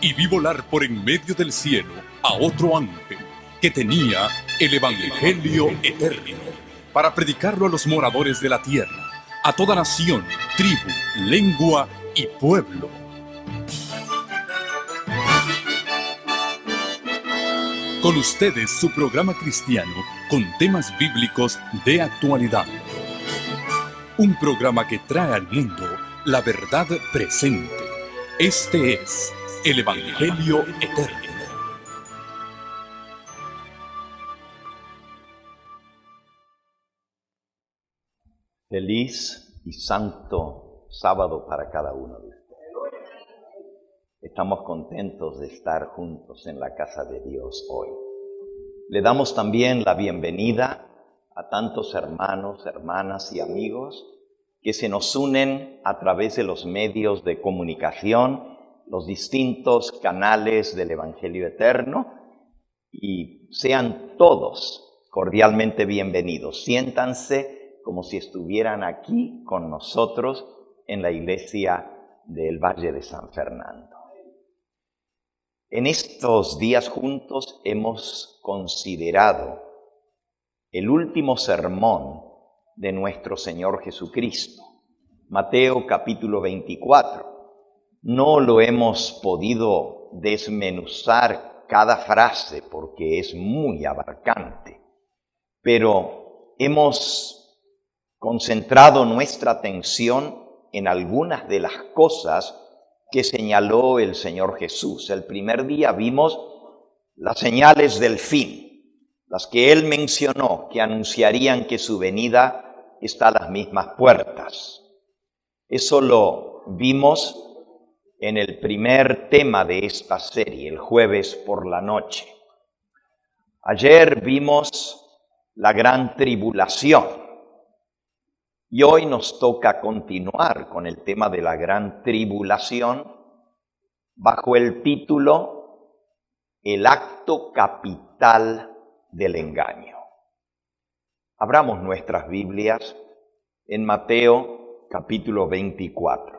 y vi volar por en medio del cielo a otro ángel que tenía el Evangelio eterno para predicarlo a los moradores de la tierra, a toda nación, tribu, lengua y pueblo. Con ustedes su programa cristiano con temas bíblicos de actualidad. Un programa que trae al mundo la verdad presente. Este es el Evangelio eterno. Feliz y santo sábado para cada uno de ustedes. Estamos contentos de estar juntos en la casa de Dios hoy. Le damos también la bienvenida a tantos hermanos, hermanas y amigos que se nos unen a través de los medios de comunicación, los distintos canales del Evangelio Eterno, y sean todos cordialmente bienvenidos. Siéntanse como si estuvieran aquí con nosotros en la iglesia del Valle de San Fernando. En estos días juntos hemos considerado el último sermón de nuestro Señor Jesucristo, Mateo capítulo 24. No lo hemos podido desmenuzar cada frase porque es muy abarcante, pero hemos concentrado nuestra atención en algunas de las cosas que señaló el Señor Jesús. El primer día vimos las señales del fin, las que Él mencionó, que anunciarían que su venida está a las mismas puertas. Eso lo vimos en el primer tema de esta serie, el jueves por la noche. Ayer vimos la gran tribulación. Y hoy nos toca continuar con el tema de la gran tribulación bajo el título El acto capital del engaño. Abramos nuestras Biblias en Mateo capítulo 24.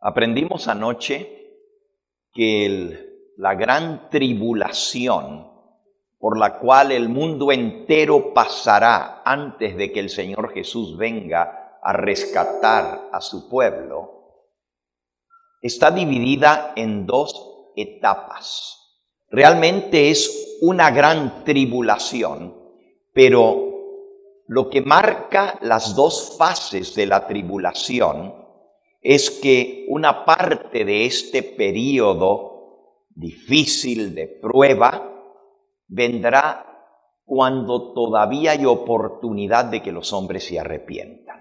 Aprendimos anoche que la gran tribulación por la cual el mundo entero pasará antes de que el Señor Jesús venga a rescatar a su pueblo, está dividida en dos etapas. Realmente es una gran tribulación, pero lo que marca las dos fases de la tribulación es que una parte de este período difícil de prueba vendrá cuando todavía hay oportunidad de que los hombres se arrepientan.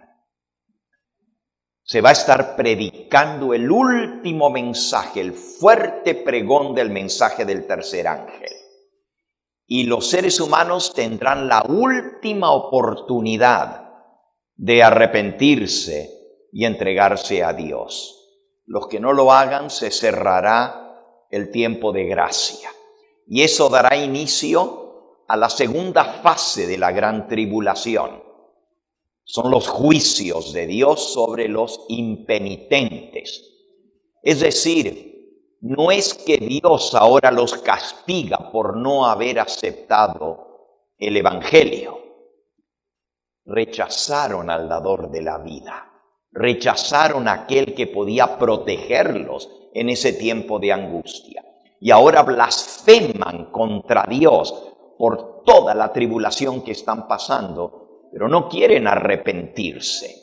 Se va a estar predicando el último mensaje, el fuerte pregón del mensaje del tercer ángel. Y los seres humanos tendrán la última oportunidad de arrepentirse y entregarse a Dios. Los que no lo hagan, se cerrará el tiempo de gracia. Y eso dará inicio a la segunda fase de la gran tribulación. Son los juicios de Dios sobre los impenitentes. Es decir, no es que Dios ahora los castiga por no haber aceptado el Evangelio. Rechazaron al dador de la vida. Rechazaron a aquel que podía protegerlos en ese tiempo de angustia. Y ahora blasfeman contra Dios por toda la tribulación que están pasando, pero no quieren arrepentirse.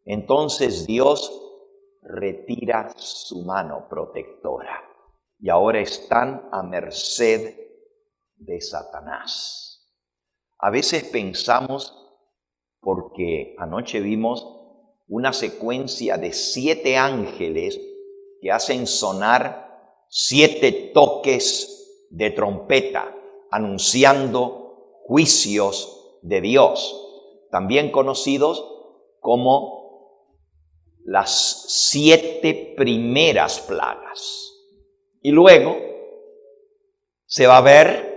Entonces Dios retira su mano protectora y ahora están a merced de Satanás. A veces pensamos, porque anoche vimos una secuencia de 7 ángeles que hacen sonar 7 toques de trompeta, anunciando juicios de Dios, también conocidos como las 7 primeras plagas. Y luego se va a ver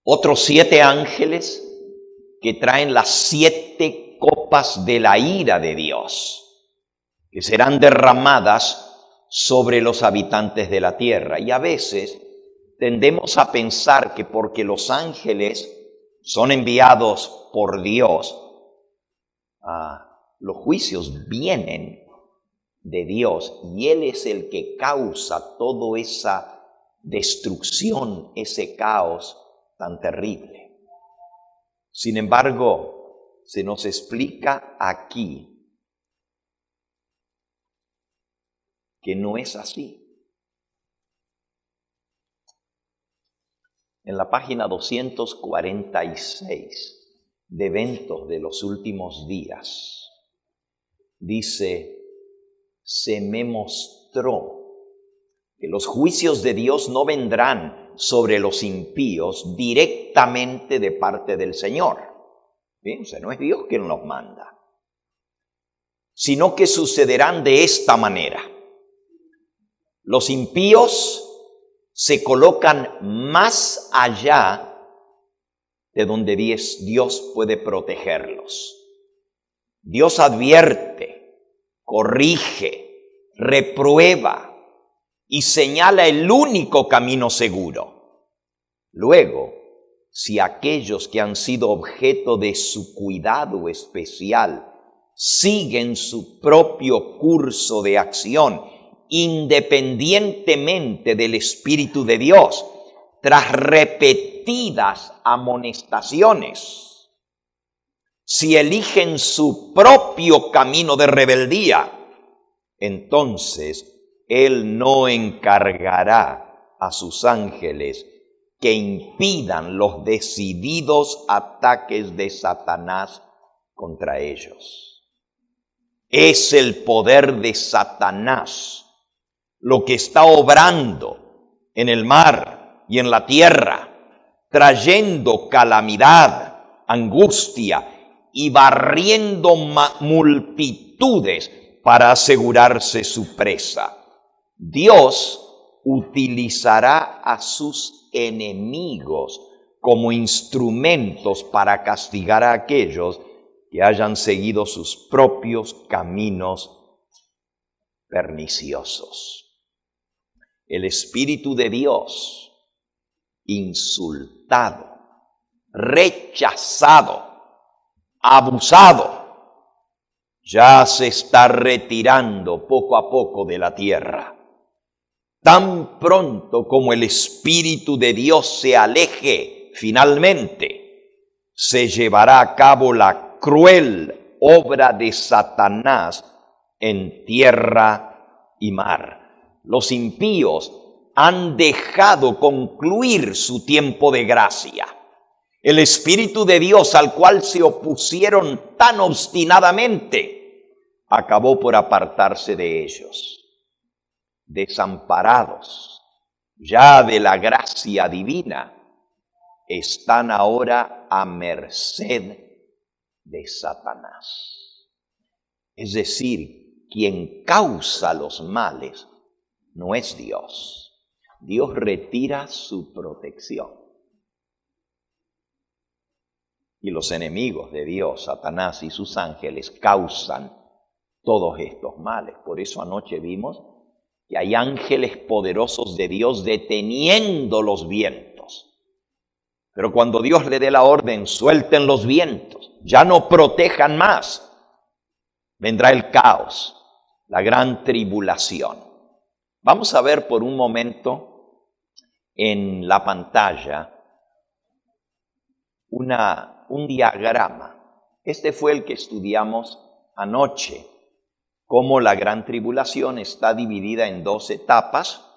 otros 7 ángeles que traen las 7 copas de la ira de Dios, que serán derramadas sobre los habitantes de la tierra. Y a veces tendemos a pensar que porque los ángeles son enviados por Dios, los juicios vienen de Dios y Él es el que causa toda esa destrucción, ese caos tan terrible. Sin embargo, se nos explica aquí que no es así. En la página 246 de Eventos de los Últimos Días, dice: se me mostró que los juicios de Dios no vendrán sobre los impíos directamente de parte del Señor. Bien, o sea, no es Dios quien los manda, sino que sucederán de esta manera. Los impíos se colocan más allá de donde Dios puede protegerlos. Dios advierte, corrige, reprueba y señala el único camino seguro. Luego, si aquellos que han sido objeto de su cuidado especial siguen su propio curso de acción, independientemente del Espíritu de Dios, tras repetidas amonestaciones, si eligen su propio camino de rebeldía, entonces Él no encargará a sus ángeles que impidan los decididos ataques de Satanás contra ellos. Es el poder de Satanás lo que está obrando en el mar y en la tierra, trayendo calamidad, angustia y barriendo multitudes para asegurarse su presa. Dios utilizará a sus enemigos como instrumentos para castigar a aquellos que hayan seguido sus propios caminos perniciosos. El Espíritu de Dios, insultado, rechazado, abusado, ya se está retirando poco a poco de la tierra. Tan pronto como el Espíritu de Dios se aleje, finalmente se llevará a cabo la cruel obra de Satanás en tierra y mar. Los impíos han dejado concluir su tiempo de gracia. El Espíritu de Dios, al cual se opusieron tan obstinadamente, acabó por apartarse de ellos. Desamparados ya de la gracia divina, están ahora a merced de Satanás. Es decir, quien causa los males no es Dios. Dios retira su protección. Y los enemigos de Dios, Satanás y sus ángeles, causan todos estos males. Por eso anoche vimos que hay ángeles poderosos de Dios deteniendo los vientos. Pero cuando Dios le dé la orden, suelten los vientos, ya no protejan más, vendrá el caos, la gran tribulación. Vamos a ver por un momento en la pantalla un diagrama. Este fue el que estudiamos anoche, cómo la gran tribulación está dividida en 2 etapas.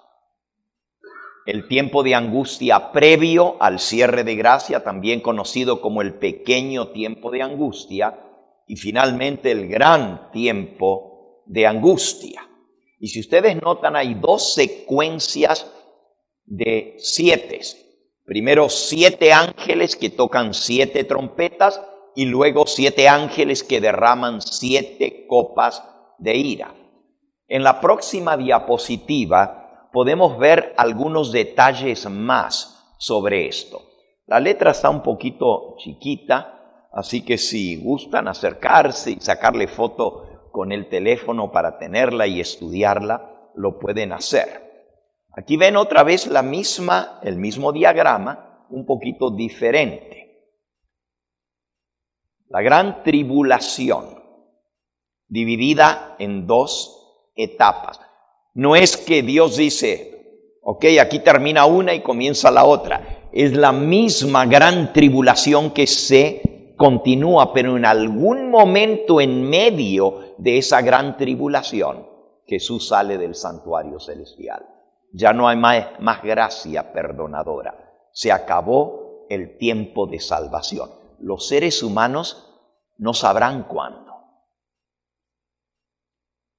El tiempo de angustia previo al cierre de gracia, también conocido como el pequeño tiempo de angustia, y finalmente el gran tiempo de angustia. Y si ustedes notan, hay 2 secuencias de 7. Primero 7 ángeles que tocan 7 trompetas y luego 7 ángeles que derraman 7 copas de ira. En la próxima diapositiva podemos ver algunos detalles más sobre esto. La letra está un poquito chiquita, Así que si gustan acercarse y sacarle foto con el teléfono para tenerla y estudiarla, lo pueden hacer. Aquí ven otra vez el mismo diagrama, un poquito diferente. La gran tribulación, dividida en dos etapas. No es que Dios dice, ok, aquí termina una y comienza la otra. Es la misma gran tribulación que se continúa, pero en algún momento en medio de esa gran tribulación, Jesús sale del santuario celestial. Ya no hay más gracia perdonadora. Se acabó el tiempo de salvación. Los seres humanos no sabrán cuándo.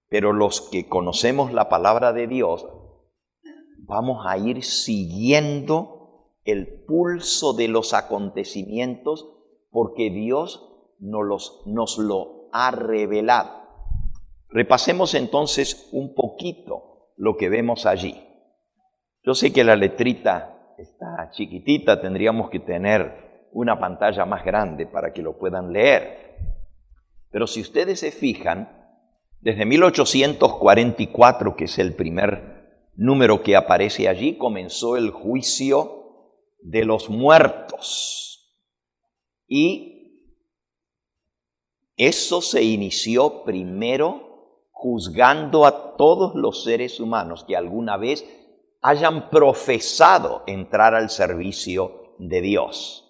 Pero los que conocemos la palabra de Dios, vamos a ir siguiendo el pulso de los acontecimientos porque Dios nos lo ha revelado. Repasemos entonces un poquito lo que vemos allí. Yo sé que la letrita está chiquitita, tendríamos que tener una pantalla más grande para que lo puedan leer. Pero si ustedes se fijan, desde 1844, que es el primer número que aparece allí, comenzó el juicio de los muertos. Y eso se inició primero juzgando a todos los seres humanos que alguna vez hayan profesado entrar al servicio de Dios.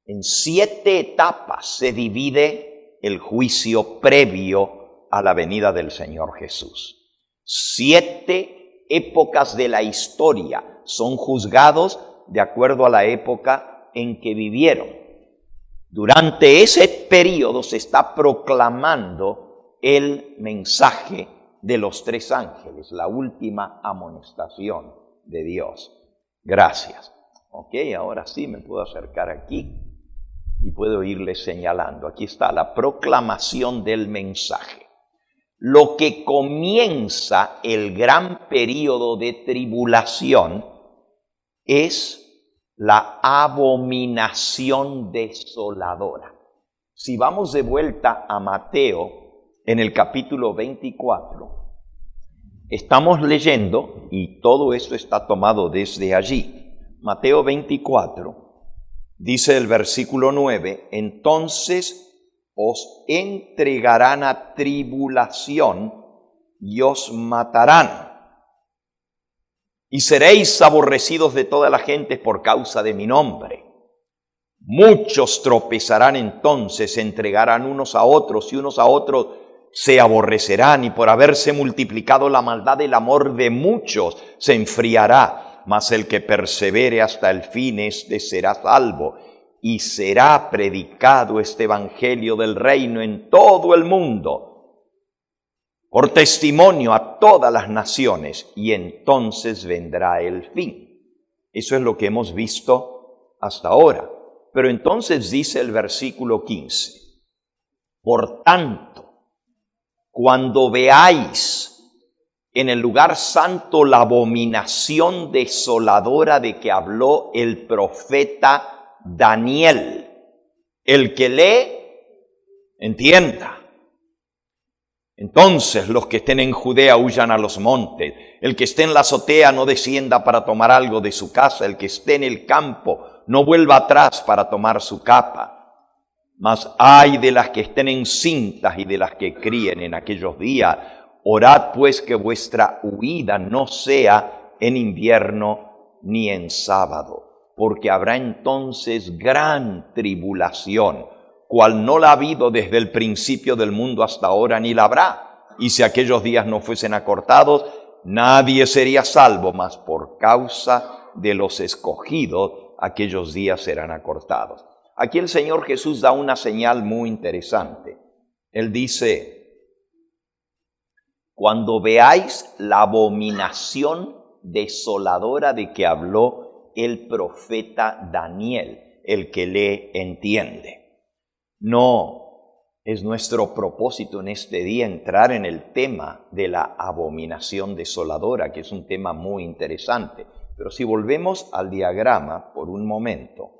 En 7 etapas se divide el juicio previo a la venida del Señor Jesús. 7 épocas de la historia son juzgados de acuerdo a la época en que vivieron. Durante ese periodo se está proclamando el mensaje de los 3 ángeles, la última amonestación de Dios. Gracias. Ok, ahora sí me puedo acercar aquí y puedo irle señalando. Aquí está la proclamación del mensaje. Lo que comienza el gran periodo de tribulación es la abominación desoladora. Si vamos de vuelta a Mateo, en el capítulo 24, estamos leyendo, y todo esto está tomado desde allí. Mateo 24, dice el versículo 9, entonces os entregarán a tribulación y os matarán. Y seréis aborrecidos de toda la gente por causa de mi nombre. Muchos tropezarán entonces, se entregarán unos a otros y unos a otros se aborrecerán, y por haberse multiplicado la maldad, el amor de muchos se enfriará. Mas el que persevere hasta el fin, este será salvo. Y será predicado este evangelio del reino en todo el mundo, por testimonio a todas las naciones, y entonces vendrá el fin. Eso es lo que hemos visto hasta ahora. Pero entonces dice el versículo 15, por tanto, cuando veáis en el lugar santo la abominación desoladora de que habló el profeta Daniel, el que lee, entienda. Entonces los que estén en Judea huyan a los montes, el que esté en la azotea no descienda para tomar algo de su casa, el que esté en el campo no vuelva atrás para tomar su capa. Mas ay de las que estén encintas y de las que críen en aquellos días. Orad pues que vuestra huida no sea en invierno ni en sábado, porque habrá entonces gran tribulación, cual no la ha habido desde el principio del mundo hasta ahora, ni la habrá. Y si aquellos días no fuesen acortados, nadie sería salvo, mas por causa de los escogidos, aquellos días serán acortados. Aquí el Señor Jesús da una señal muy interesante. Él dice, cuando veáis la abominación desoladora de que habló el profeta Daniel, el que lee entiende. No es nuestro propósito en este día entrar en el tema de la abominación desoladora, que es un tema muy interesante. Pero si volvemos al diagrama por un momento,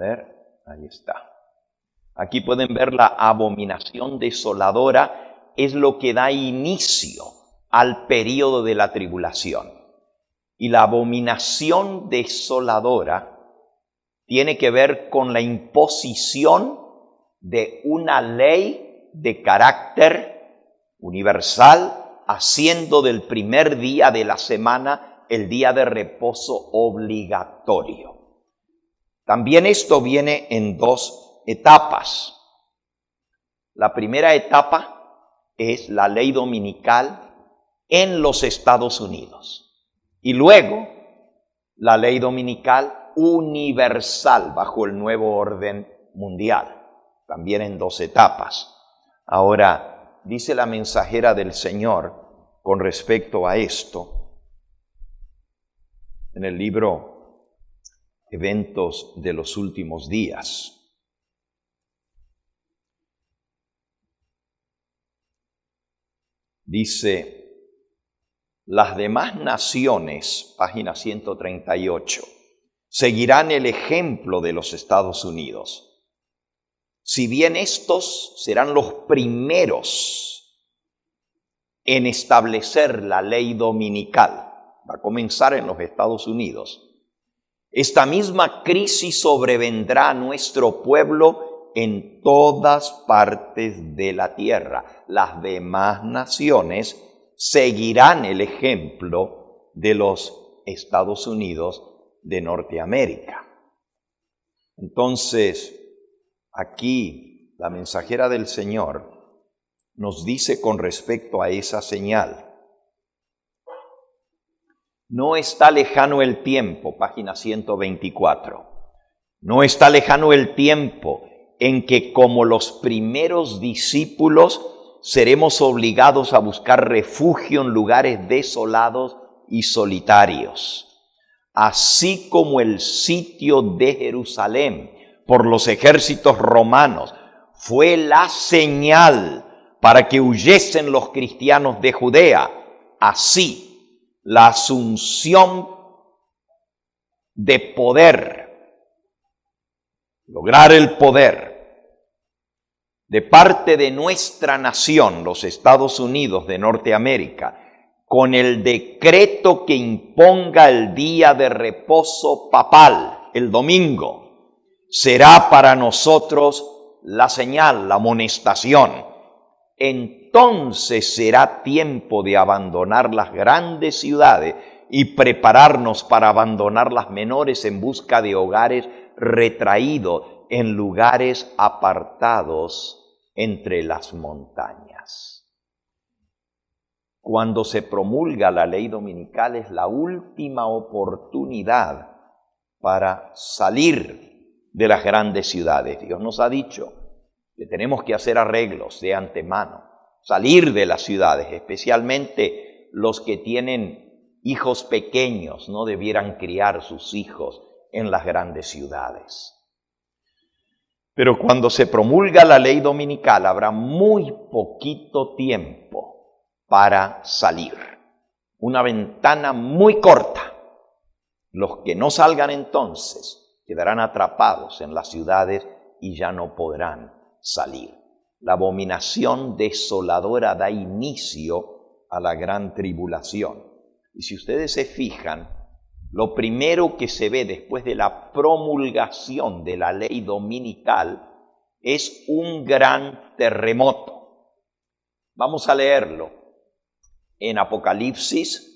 ver, ahí está. Aquí pueden ver la abominación desoladora, es lo que da inicio al período de la tribulación. Y la abominación desoladora tiene que ver con la imposición de una ley de carácter universal, haciendo del primer día de la semana el día de reposo obligatorio. También esto viene en dos etapas. La primera etapa es la ley dominical en los Estados Unidos. Y luego la ley dominical universal bajo el nuevo orden mundial. También en dos etapas. Ahora, dice la mensajera del Señor con respecto a esto, en el libro Eventos de los Últimos Días. Dice, las demás naciones, página 138, seguirán el ejemplo de los Estados Unidos. Si bien estos serán los primeros en establecer la ley dominical, va a comenzar en los Estados Unidos, esta misma crisis sobrevendrá a nuestro pueblo en todas partes de la tierra. Las demás naciones seguirán el ejemplo de los Estados Unidos de Norteamérica. Entonces, aquí la mensajera del Señor nos dice con respecto a esa señal, no está lejano el tiempo, página 124, no está lejano el tiempo en que como los primeros discípulos seremos obligados a buscar refugio en lugares desolados y solitarios, así como el sitio de Jerusalén por los ejércitos romanos fue la señal para que huyesen los cristianos de Judea. Así, la asunción de poder, lograr el poder de parte de nuestra nación, los Estados Unidos de Norteamérica, con el decreto que imponga el día de reposo papal, el domingo, será para nosotros la señal, la amonestación. Entonces será tiempo de abandonar las grandes ciudades y prepararnos para abandonar las menores en busca de hogares retraídos en lugares apartados entre las montañas. Cuando se promulga la ley dominical es la última oportunidad para salir de las grandes ciudades. Dios nos ha dicho que tenemos que hacer arreglos de antemano, salir de las ciudades, especialmente los que tienen hijos pequeños, no debieran criar sus hijos en las grandes ciudades. Pero cuando se promulga la ley dominical habrá muy poquito tiempo para salir, una ventana muy corta. Los que no salgan entonces quedarán atrapados en las ciudades y ya no podrán salir. La abominación desoladora da inicio a la gran tribulación. Y si ustedes se fijan, lo primero que se ve después de la promulgación de la ley dominical es un gran terremoto. Vamos a leerlo en Apocalipsis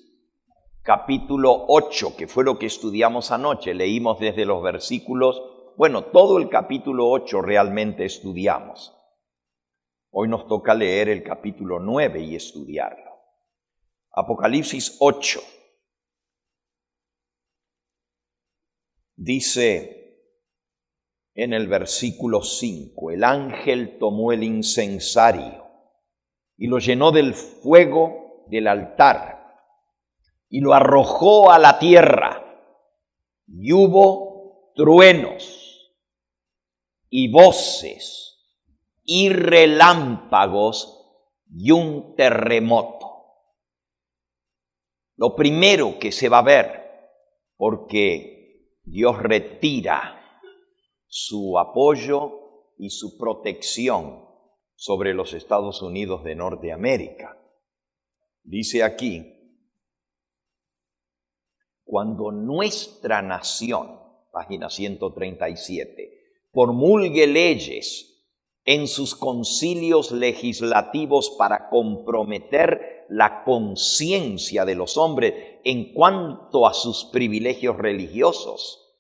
capítulo 8, que fue lo que estudiamos anoche. Leímos desde los versículos, todo el capítulo 8 realmente estudiamos. Hoy nos toca leer el capítulo 9 y estudiarlo. Apocalipsis 8. Dice en el versículo 5, el ángel tomó el incensario y lo llenó del fuego del altar y lo arrojó a la tierra, y hubo truenos y voces y relámpagos y un terremoto. Lo primero que se va a ver, porque Dios retira su apoyo y su protección sobre los Estados Unidos de Norteamérica. Dice aquí, cuando nuestra nación, página 137, promulgue leyes en sus concilios legislativos para comprometer la conciencia de los hombres en cuanto a sus privilegios religiosos,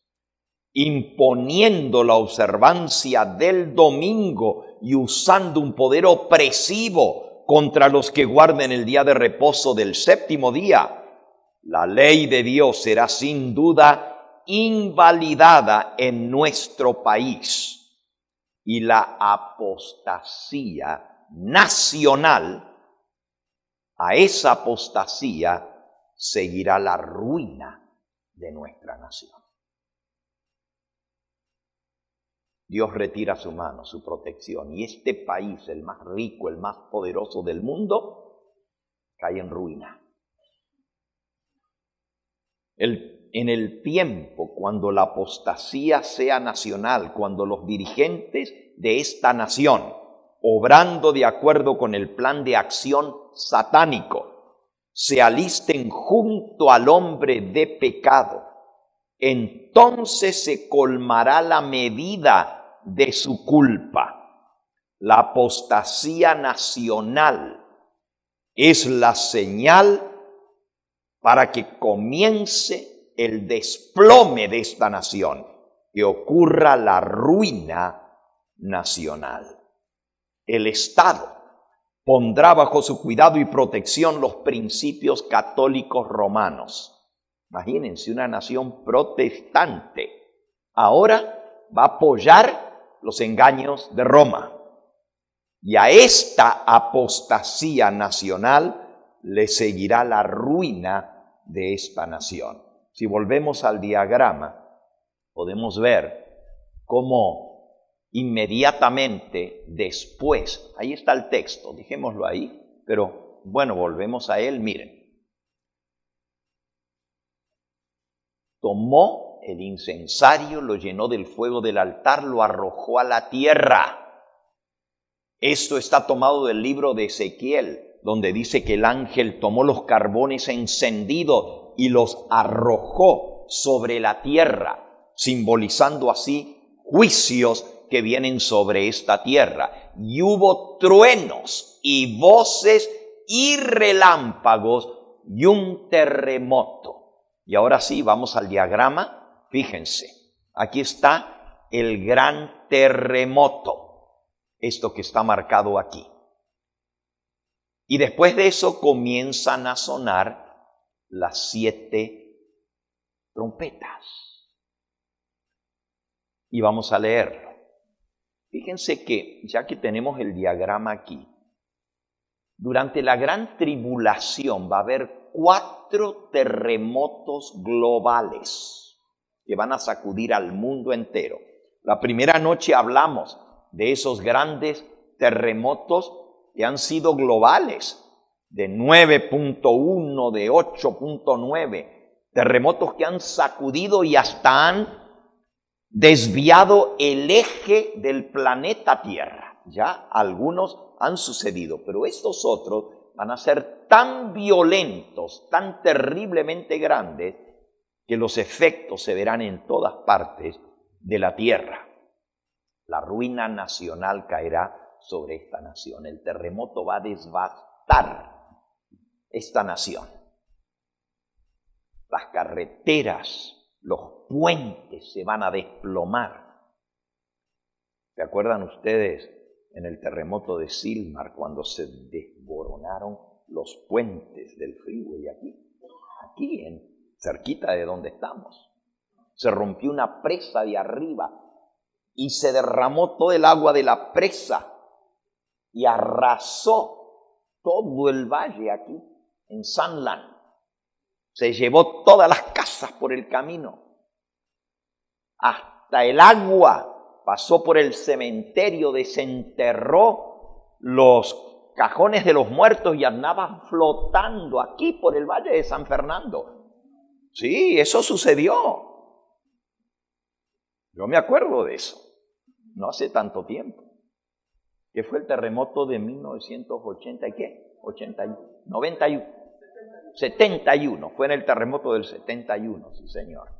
imponiendo la observancia del domingo y usando un poder opresivo contra los que guarden el día de reposo del séptimo día, la ley de Dios será sin duda invalidada en nuestro país. Y la apostasía nacional, a esa apostasía seguirá la ruina de nuestra nación. Dios retira su mano, su protección, y este país, el más rico, el más poderoso del mundo, cae en ruina. En el tiempo cuando la apostasía sea nacional, cuando los dirigentes de esta nación, obrando de acuerdo con el plan de acción satánico, se alisten junto al hombre de pecado, entonces se colmará la medida de su culpa. La apostasía nacional es la señal para que comience el desplome de esta nación, que ocurra la ruina nacional. El Estado pondrá bajo su cuidado y protección los principios católicos romanos. Imagínense, una nación protestante ahora va a apoyar los engaños de Roma. Y a esta apostasía nacional le seguirá la ruina de esta nación. Si volvemos al diagrama, podemos ver cómo inmediatamente después, ahí está el texto, dejémoslo ahí, pero bueno, volvemos a él, miren. Tomó el incensario, lo llenó del fuego del altar, lo arrojó a la tierra. Esto está tomado del libro de Ezequiel, donde dice que el ángel tomó los carbones encendidos y los arrojó sobre la tierra, simbolizando así juicios que vienen sobre esta tierra. Y hubo truenos y voces y relámpagos y un terremoto. Y ahora sí, vamos al diagrama. Fíjense, aquí está el gran terremoto, esto que está marcado aquí. Y después de eso comienzan a sonar las 7 trompetas. Y vamos a leerlo. Fíjense que, ya que tenemos el diagrama aquí, durante la gran tribulación va a haber 4 terremotos globales que van a sacudir al mundo entero. La primera noche hablamos de esos grandes terremotos que han sido globales, de 9.1, de 8.9, terremotos que han sacudido y hasta han desviado el eje del planeta Tierra. Ya algunos han sucedido, pero estos otros van a ser tan violentos, tan terriblemente grandes, que los efectos se verán en todas partes de la Tierra. La ruina nacional caerá sobre esta nación. El terremoto va a devastar esta nación. Las carreteras, los puentes se van a desplomar. ¿Se acuerdan ustedes en el terremoto de Silmar cuando se desboronaron los puentes del freeway aquí cerquita de donde estamos? Se rompió una presa de arriba y se derramó todo el agua de la presa y arrasó todo el valle aquí en Sunland. Se llevó todas las casas por el camino. Hasta el agua pasó por el cementerio, desenterró los cajones de los muertos y andaban flotando aquí por el valle de San Fernando. Sí, eso sucedió. Yo me acuerdo de eso, no hace tanto tiempo, que fue el terremoto de 1980 y qué, 71, fue en el terremoto del 71, sí señor.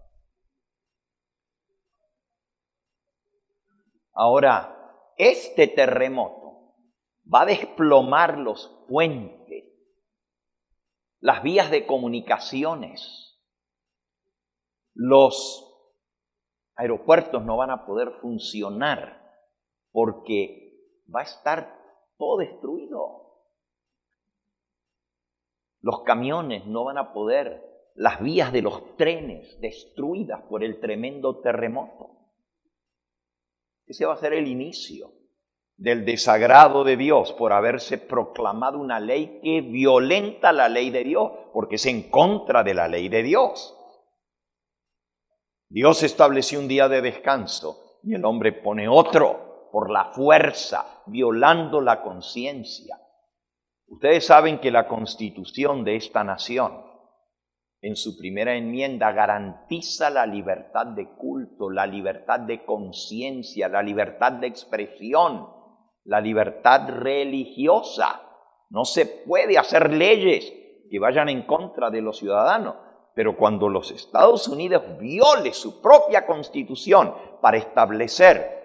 Ahora, este terremoto va a desplomar los puentes, las vías de comunicaciones, los aeropuertos no van a poder funcionar porque va a estar todo destruido. Los camiones no van a poder, las vías de los trenes destruidas por el tremendo terremoto. Ese va a ser el inicio del desagrado de Dios por haberse proclamado una ley que violenta la ley de Dios, porque es en contra de la ley de Dios. Dios estableció un día de descanso y el hombre pone otro por la fuerza, violando la conciencia. Ustedes saben que la Constitución de esta nación, en su primera enmienda, garantiza la libertad de culto, la libertad de conciencia, la libertad de expresión, la libertad religiosa. No se puede hacer leyes que vayan en contra de los ciudadanos. Pero cuando los Estados Unidos viole su propia Constitución para establecer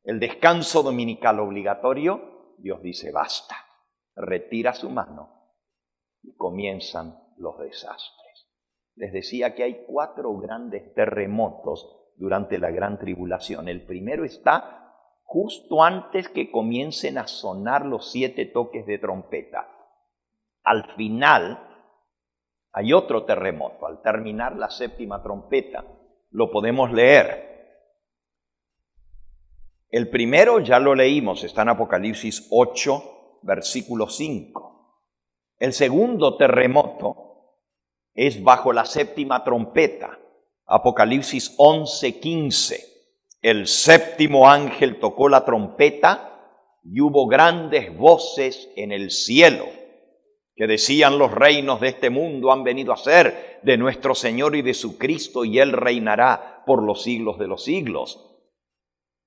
el descanso dominical obligatorio, Dios dice basta, retira su mano y comienzan los desastres. Les decía que hay 4 grandes terremotos durante la gran tribulación. El primero está justo antes que comiencen a sonar los 7 toques de trompeta. Al final hay otro terremoto, al terminar la 7ª trompeta. Lo podemos leer. El primero ya lo leímos, está en Apocalipsis 8, versículo 5. El segundo terremoto es bajo la 7ª trompeta, Apocalipsis 11, 15. El 7º ángel tocó la trompeta y hubo grandes voces en el cielo, que decían: los reinos de este mundo han venido a ser de nuestro Señor y de su Cristo, y Él reinará por los siglos de los siglos.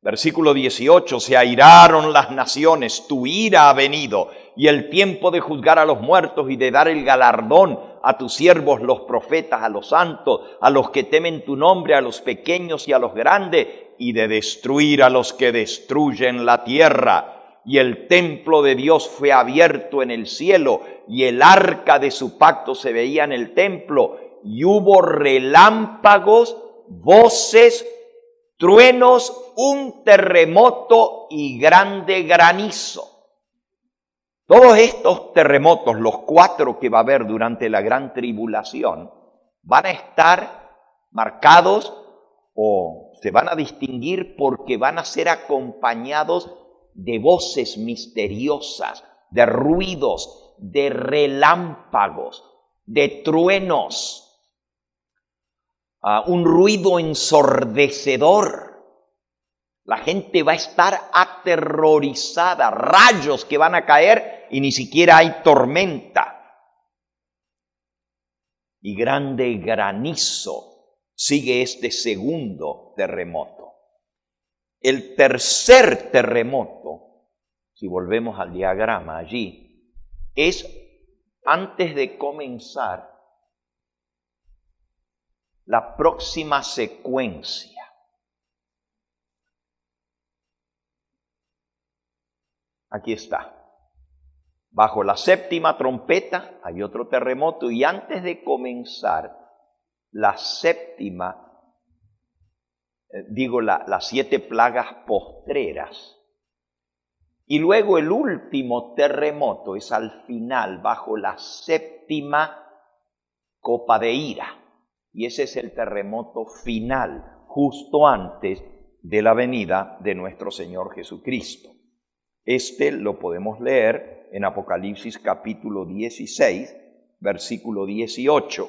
Versículo 18, se airaron las naciones, tu ira ha venido, y el tiempo de juzgar a los muertos y de dar el galardón a tus siervos los profetas, a los santos, a los que temen tu nombre, a los pequeños y a los grandes, y de destruir a los que destruyen la tierra. Y el templo de Dios fue abierto en el cielo, y el arca de su pacto se veía en el templo, y hubo relámpagos, voces, truenos, un terremoto y grande granizo. Todos estos terremotos, los 4 que va a haber durante la gran tribulación, van a estar marcados o se van a distinguir porque van a ser acompañados de voces misteriosas, de ruidos, de relámpagos, de truenos, un ruido ensordecedor. La gente va a estar aterrorizada, rayos que van a caer y ni siquiera hay tormenta. Y grande granizo sigue este segundo terremoto. El tercer terremoto, si volvemos al diagrama allí, es antes de comenzar la próxima secuencia. Aquí está. Bajo la 7ª trompeta hay otro terremoto y antes de comenzar la 7ª, las 7 plagas postreras. Y luego el último terremoto es al final, bajo la 7ª copa de ira. Y ese es el terremoto final, justo antes de la venida de nuestro Señor Jesucristo. Este lo podemos leer en Apocalipsis capítulo 16, versículo 18.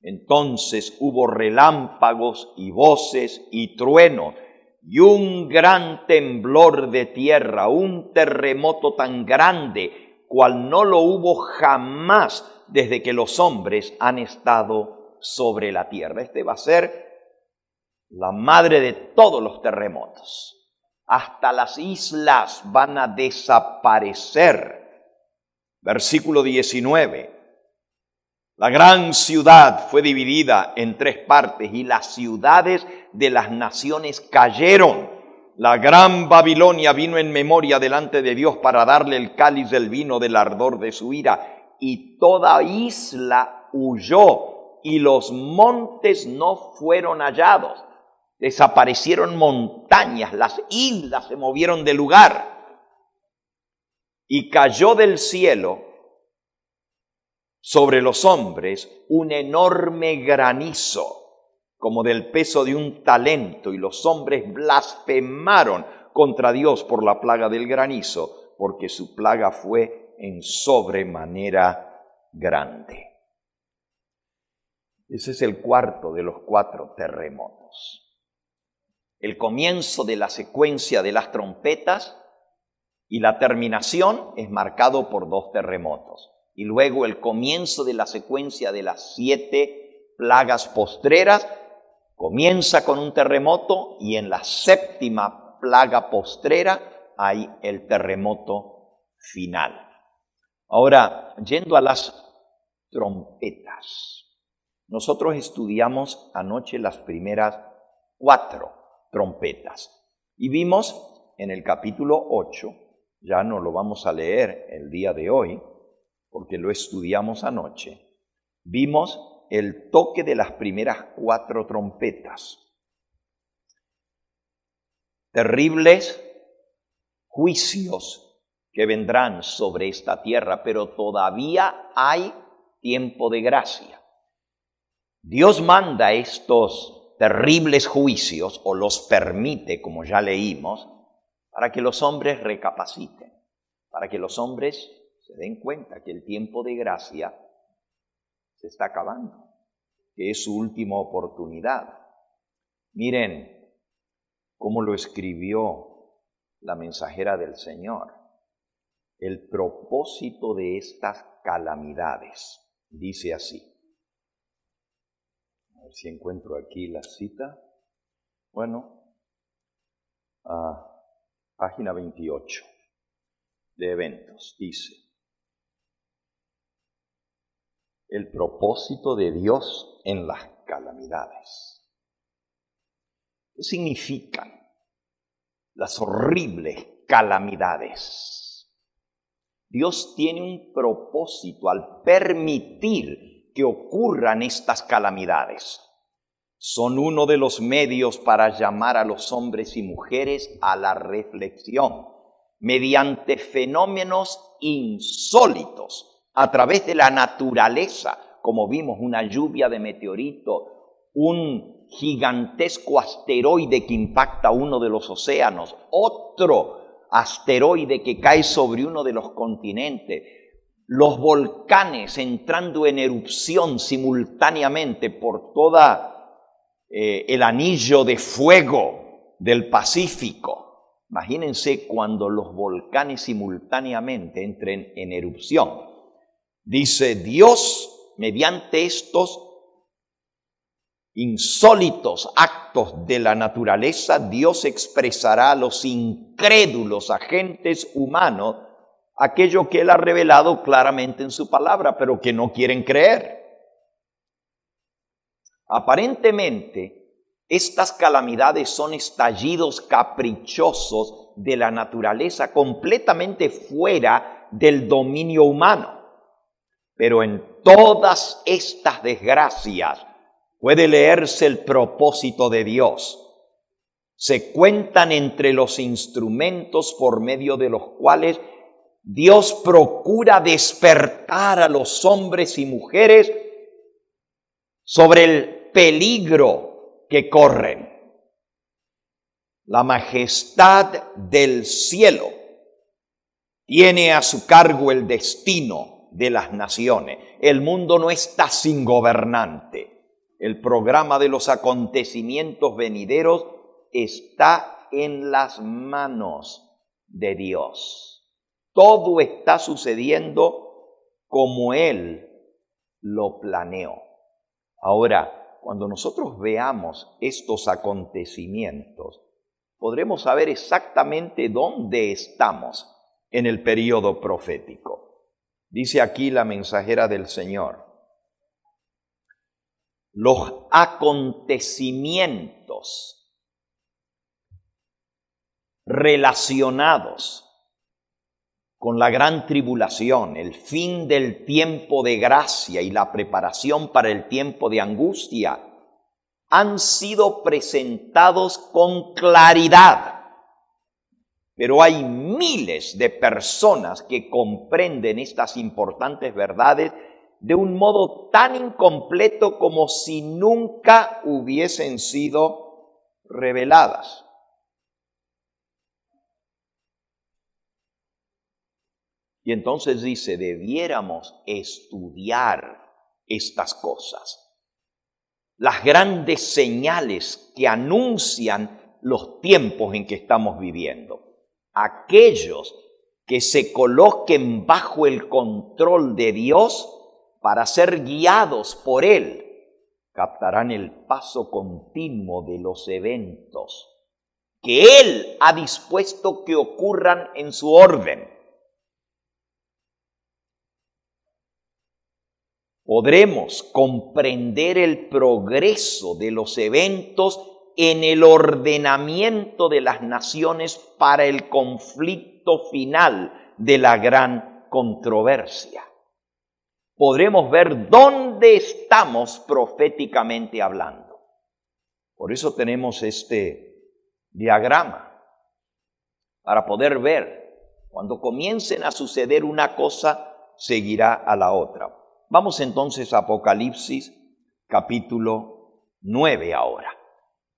Entonces hubo relámpagos y voces y truenos y un gran temblor de tierra, un terremoto tan grande, cual no lo hubo jamás desde que los hombres han estado sobre la tierra. Este va a ser la madre de todos los terremotos. Hasta las islas van a desaparecer. Versículo 19. La gran ciudad fue dividida en 3 partes y las ciudades de las naciones cayeron. La gran Babilonia vino en memoria delante de Dios para darle el cáliz del vino del ardor de su ira. Y toda isla huyó y los montes no fueron hallados. Desaparecieron montañas, las islas se movieron de lugar. Y cayó del cielo sobre los hombres un enorme granizo, como del peso de un talento, y los hombres blasfemaron contra Dios por la plaga del granizo, porque su plaga fue en sobremanera grande. Ese es el cuarto de los 4 terremotos. El comienzo de la secuencia de las trompetas y la terminación es marcado por 2 terremotos. Y luego el comienzo de la secuencia de las 7 plagas postreras comienza con un terremoto y en la 7ª plaga postrera hay el terremoto final. Ahora, yendo a las trompetas. Nosotros estudiamos anoche las primeras 4 trompetas y vimos en el capítulo 8, ya no lo vamos a leer el día de hoy porque lo estudiamos anoche, vimos el toque de las primeras 4 trompetas. Terribles juicios que vendrán sobre esta tierra, pero todavía hay tiempo de gracia. Dios manda estos terribles juicios, o los permite, como ya leímos, para que los hombres recapaciten, para que los hombres se den cuenta que el tiempo de gracia se está acabando, que es su última oportunidad. Miren cómo lo escribió la mensajera del Señor. El propósito de estas calamidades, dice así. A ver si encuentro aquí la cita. Bueno, página 28 de Eventos, dice: el propósito de Dios en las calamidades. ¿Qué significan las horribles calamidades? Dios tiene un propósito al permitir que ocurran estas calamidades. Son uno de los medios para llamar a los hombres y mujeres a la reflexión, mediante fenómenos insólitos, a través de la naturaleza, como vimos una lluvia de meteorito, un gigantesco asteroide que impacta uno de los océanos, otro asteroide que cae sobre uno de los continentes, los volcanes entrando en erupción simultáneamente por toda el anillo de fuego del Pacífico. Imagínense cuando los volcanes simultáneamente entren en erupción. Dice Dios, mediante estos insólitos actos de la naturaleza, Dios expresará a los incrédulos agentes humanos aquello que Él ha revelado claramente en su palabra, pero que no quieren creer. Aparentemente, estas calamidades son estallidos caprichosos de la naturaleza, completamente fuera del dominio humano. Pero en todas estas desgracias puede leerse el propósito de Dios. Se cuentan entre los instrumentos por medio de los cuales Dios procura despertar a los hombres y mujeres sobre el peligro que corren. La majestad del cielo tiene a su cargo el destino de las naciones. El mundo no está sin gobernante. El programa de los acontecimientos venideros está en las manos de Dios. Todo está sucediendo como Él lo planeó. Ahora, cuando nosotros veamos estos acontecimientos, podremos saber exactamente dónde estamos en el período profético. Dice aquí la mensajera del Señor: los acontecimientos relacionados con la gran tribulación, el fin del tiempo de gracia y la preparación para el tiempo de angustia, han sido presentados con claridad. Pero hay miles de personas que comprenden estas importantes verdades de un modo tan incompleto como si nunca hubiesen sido reveladas. Y entonces dice, debiéramos estudiar estas cosas, las grandes señales que anuncian los tiempos en que estamos viviendo. Aquellos que se coloquen bajo el control de Dios para ser guiados por Él, captarán el paso continuo de los eventos que Él ha dispuesto que ocurran en su orden. Podremos comprender el progreso de los eventos en el ordenamiento de las naciones para el conflicto final de la gran controversia. Podremos ver dónde estamos proféticamente hablando. Por eso tenemos este diagrama, para poder ver, cuando comiencen a suceder una cosa, seguirá a la otra. Vamos entonces a Apocalipsis capítulo 9 ahora.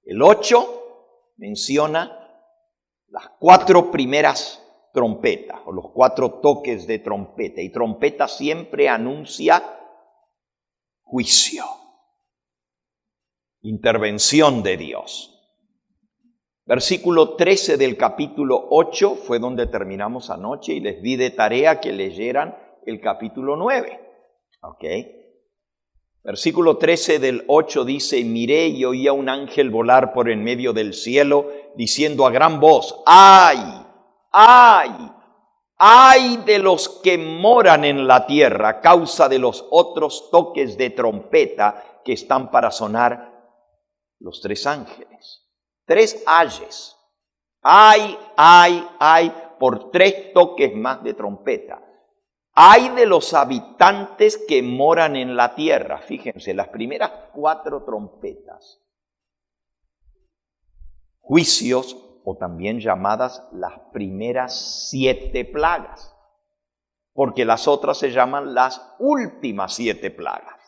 El 8 menciona las 4 primeras trompetas o los 4 toques de trompeta. Y trompeta siempre anuncia juicio, intervención de Dios. Versículo 13 del capítulo 8 fue donde terminamos anoche y les di de tarea que leyeran el capítulo 9. ¿Ok? Versículo 13 del 8 dice: miré y oí a un ángel volar por en medio del cielo, diciendo a gran voz: ¡ay! ¡ay! ¡ay de los que moran en la tierra a causa de los otros toques de trompeta que están para sonar los 3 ángeles! 3 ayes. ¡ay, ay, ay! Por 3 toques más de trompeta. ¡Ay de los habitantes que moran en la tierra! Fíjense, las primeras 4 trompetas, juicios, o también llamadas las primeras 7 plagas, porque las otras se llaman las últimas 7 plagas.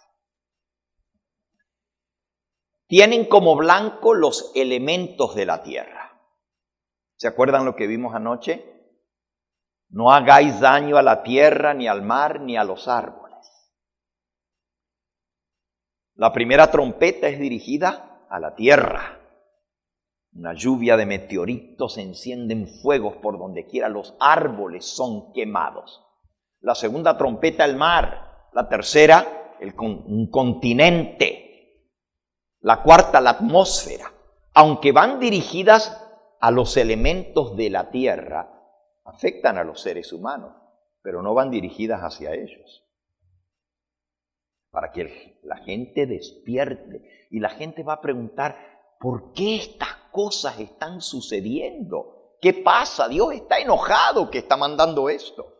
Tienen como blanco los elementos de la tierra. ¿Se acuerdan lo que vimos anoche? No hagáis daño a la tierra, ni al mar, ni a los árboles. La primera trompeta es dirigida a la tierra. Una lluvia de meteoritos encienden fuegos por donde quiera, los árboles son quemados. La segunda trompeta, el mar. La tercera, un continente. La cuarta, la atmósfera. Aunque van dirigidas a los elementos de la tierra, afectan a los seres humanos, pero no van dirigidas hacia ellos. Para que la gente despierte. Y la gente va a preguntar: ¿por qué estas cosas están sucediendo? ¿Qué pasa? Dios está enojado que está mandando esto.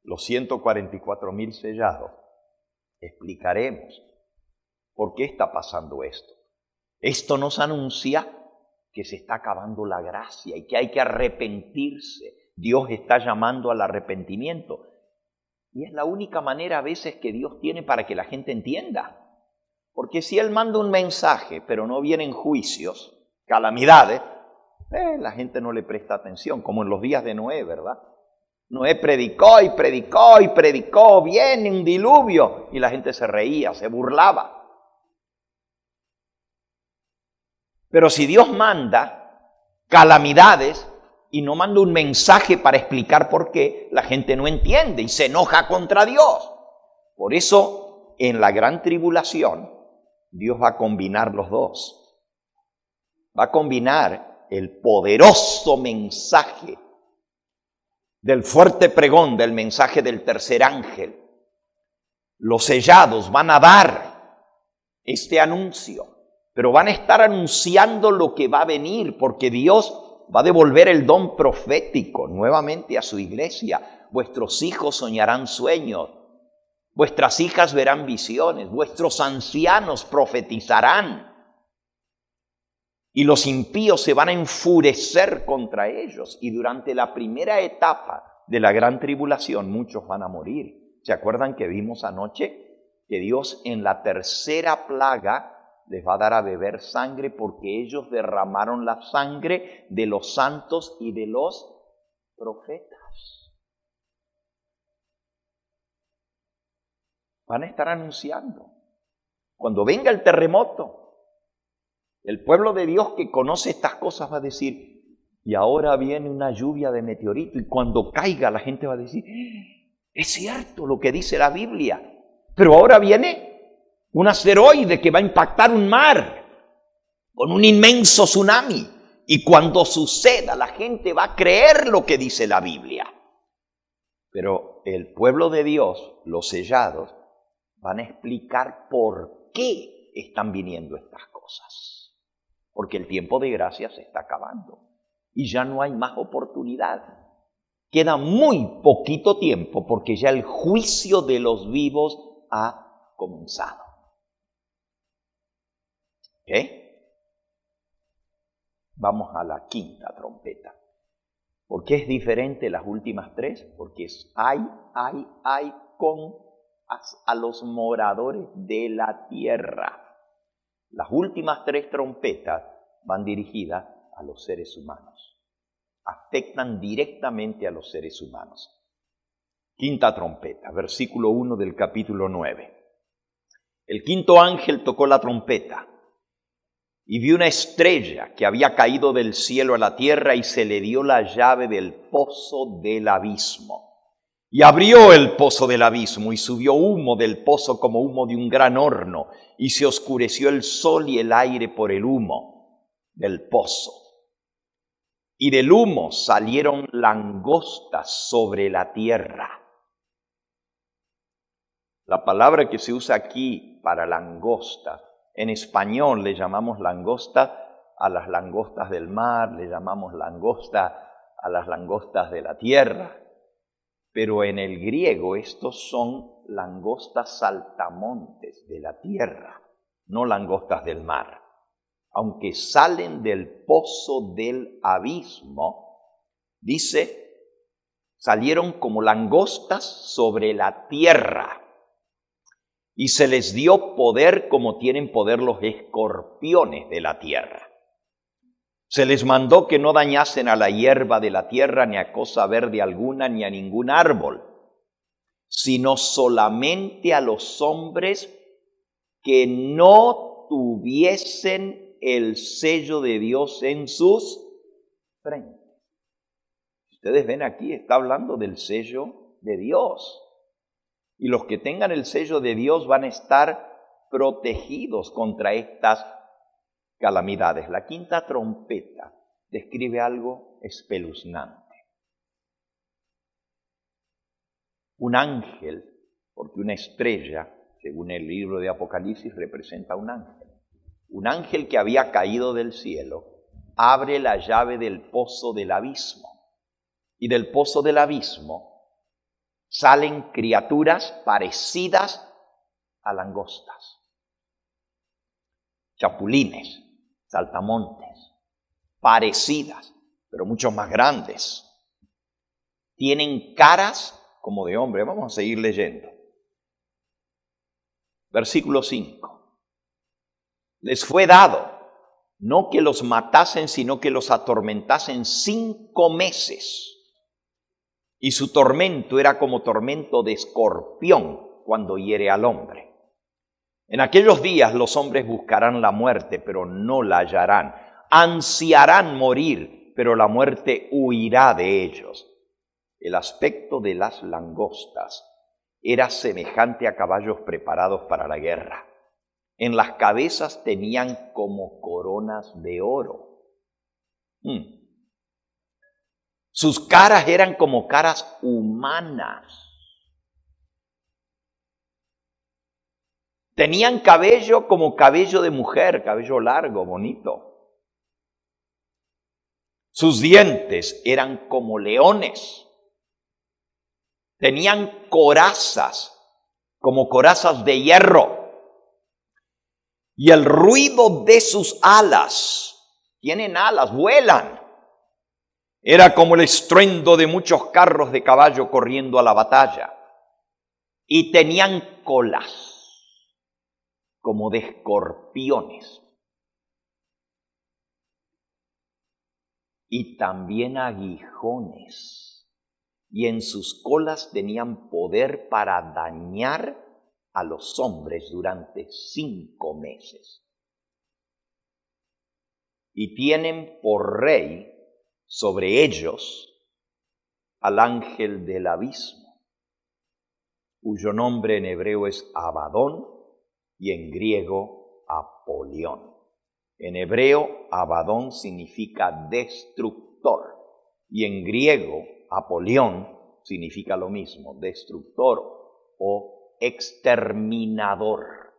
Los 144,000 sellados. Explicaremos por qué está pasando esto. Esto nos anuncia que se está acabando la gracia y que hay que arrepentirse. Dios está llamando al arrepentimiento. Y es la única manera a veces que Dios tiene para que la gente entienda. Porque si Él manda un mensaje, pero no vienen juicios, calamidades, la gente no le presta atención, como en los días de Noé, ¿verdad? Noé predicó y predicó y predicó, viene un diluvio, y la gente se reía, se burlaba. Pero si Dios manda calamidades y no manda un mensaje para explicar por qué, la gente no entiende y se enoja contra Dios. Por eso, en la gran tribulación, Dios va a combinar los dos. Va a combinar el poderoso mensaje del fuerte pregón, del mensaje del tercer ángel. Los sellados van a dar este anuncio, pero van a estar anunciando lo que va a venir, porque Dios va a devolver el don profético nuevamente a su iglesia. Vuestros hijos soñarán sueños, vuestras hijas verán visiones, vuestros ancianos profetizarán, y los impíos se van a enfurecer contra ellos. Y durante la primera etapa de la gran tribulación, muchos van a morir. ¿Se acuerdan que vimos anoche que Dios en la tercera plaga les va a dar a beber sangre, porque ellos derramaron la sangre de los santos y de los profetas? Van a estar anunciando. Cuando venga el terremoto, el pueblo de Dios que conoce estas cosas va a decir, y ahora viene una lluvia de meteorito, y cuando caiga la gente va a decir, es cierto lo que dice la Biblia, pero ahora viene un asteroide que va a impactar un mar con un inmenso tsunami, y cuando suceda la gente va a creer lo que dice la Biblia. Pero el pueblo de Dios, los sellados, van a explicar por qué están viniendo estas cosas. Porque el tiempo de gracia se está acabando y ya no hay más oportunidad. Queda muy poquito tiempo porque ya el juicio de los vivos ha comenzado. ¿Qué? Vamos a la quinta trompeta. ¿Por qué es diferente las últimas tres? Porque es ay con a los moradores de la tierra. Las últimas tres trompetas van dirigidas a los seres humanos. Afectan directamente a los seres humanos. Quinta trompeta, versículo 1 del capítulo 9. El quinto ángel tocó la trompeta y vi una estrella que había caído del cielo a la tierra, y se le dio la llave del pozo del abismo. Y abrió el pozo del abismo, y subió humo del pozo como humo de un gran horno, y se oscureció el sol y el aire por el humo del pozo. Y del humo salieron langostas sobre la tierra. La palabra que se usa aquí para langosta, en español le llamamos langosta a las langostas del mar, le llamamos langosta a las langostas de la tierra. Pero en el griego estos son langostas saltamontes de la tierra, no langostas del mar. Aunque salen del pozo del abismo, dice, salieron como langostas sobre la tierra, y se les dio poder como tienen poder los escorpiones de la tierra. Se les mandó que no dañasen a la hierba de la tierra, ni a cosa verde alguna, ni a ningún árbol, sino solamente a los hombres que no tuviesen el sello de Dios en sus frentes. Ustedes ven aquí, está hablando del sello de Dios. Y los que tengan el sello de Dios van a estar protegidos contra estas calamidades. La quinta trompeta describe algo espeluznante. Un ángel, porque una estrella, según el libro de Apocalipsis, representa a un ángel. Un ángel que había caído del cielo abre la llave del pozo del abismo. Y del pozo del abismo salen criaturas parecidas a langostas, chapulines, saltamontes, parecidas, pero mucho más grandes. Tienen caras como de hombre. Vamos a seguir leyendo. Versículo 5. Les fue dado, no que los matasen, sino que los atormentasen 5 meses. Y su tormento era como tormento de escorpión cuando hiere al hombre. En aquellos días los hombres buscarán la muerte, pero no la hallarán. Ansiarán morir, pero la muerte huirá de ellos. El aspecto de las langostas era semejante a caballos preparados para la guerra. En las cabezas tenían como coronas de oro. Sus caras eran como caras humanas. Tenían cabello como cabello de mujer, cabello largo, bonito. Sus dientes eran como leones. Tenían corazas, como corazas de hierro. Y el ruido de sus alas, tienen alas, vuelan. Era como el estruendo de muchos carros de caballo corriendo a la batalla. Y tenían colas, como de escorpiones. Y también aguijones. Y en sus colas tenían poder para dañar a los hombres durante 5 meses. Y tienen por rey sobre ellos al ángel del abismo, cuyo nombre en hebreo es Abadón y en griego Apolión. En hebreo, Abadón significa destructor y en griego, Apolión significa lo mismo, destructor o exterminador.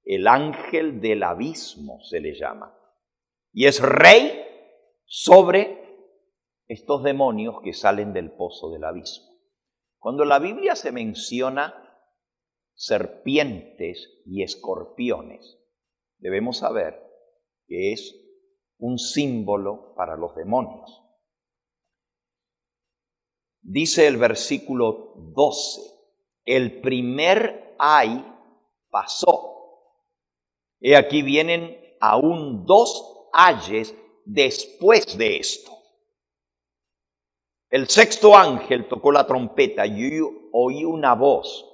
El ángel del abismo se le llama. Y es rey sobre estos demonios que salen del pozo del abismo. Cuando en la Biblia se menciona serpientes y escorpiones, debemos saber que es un símbolo para los demonios. Dice el versículo 12, el primer ay pasó. He aquí vienen aún 2 ayes después de esto. El 6º ángel tocó la trompeta y oí una voz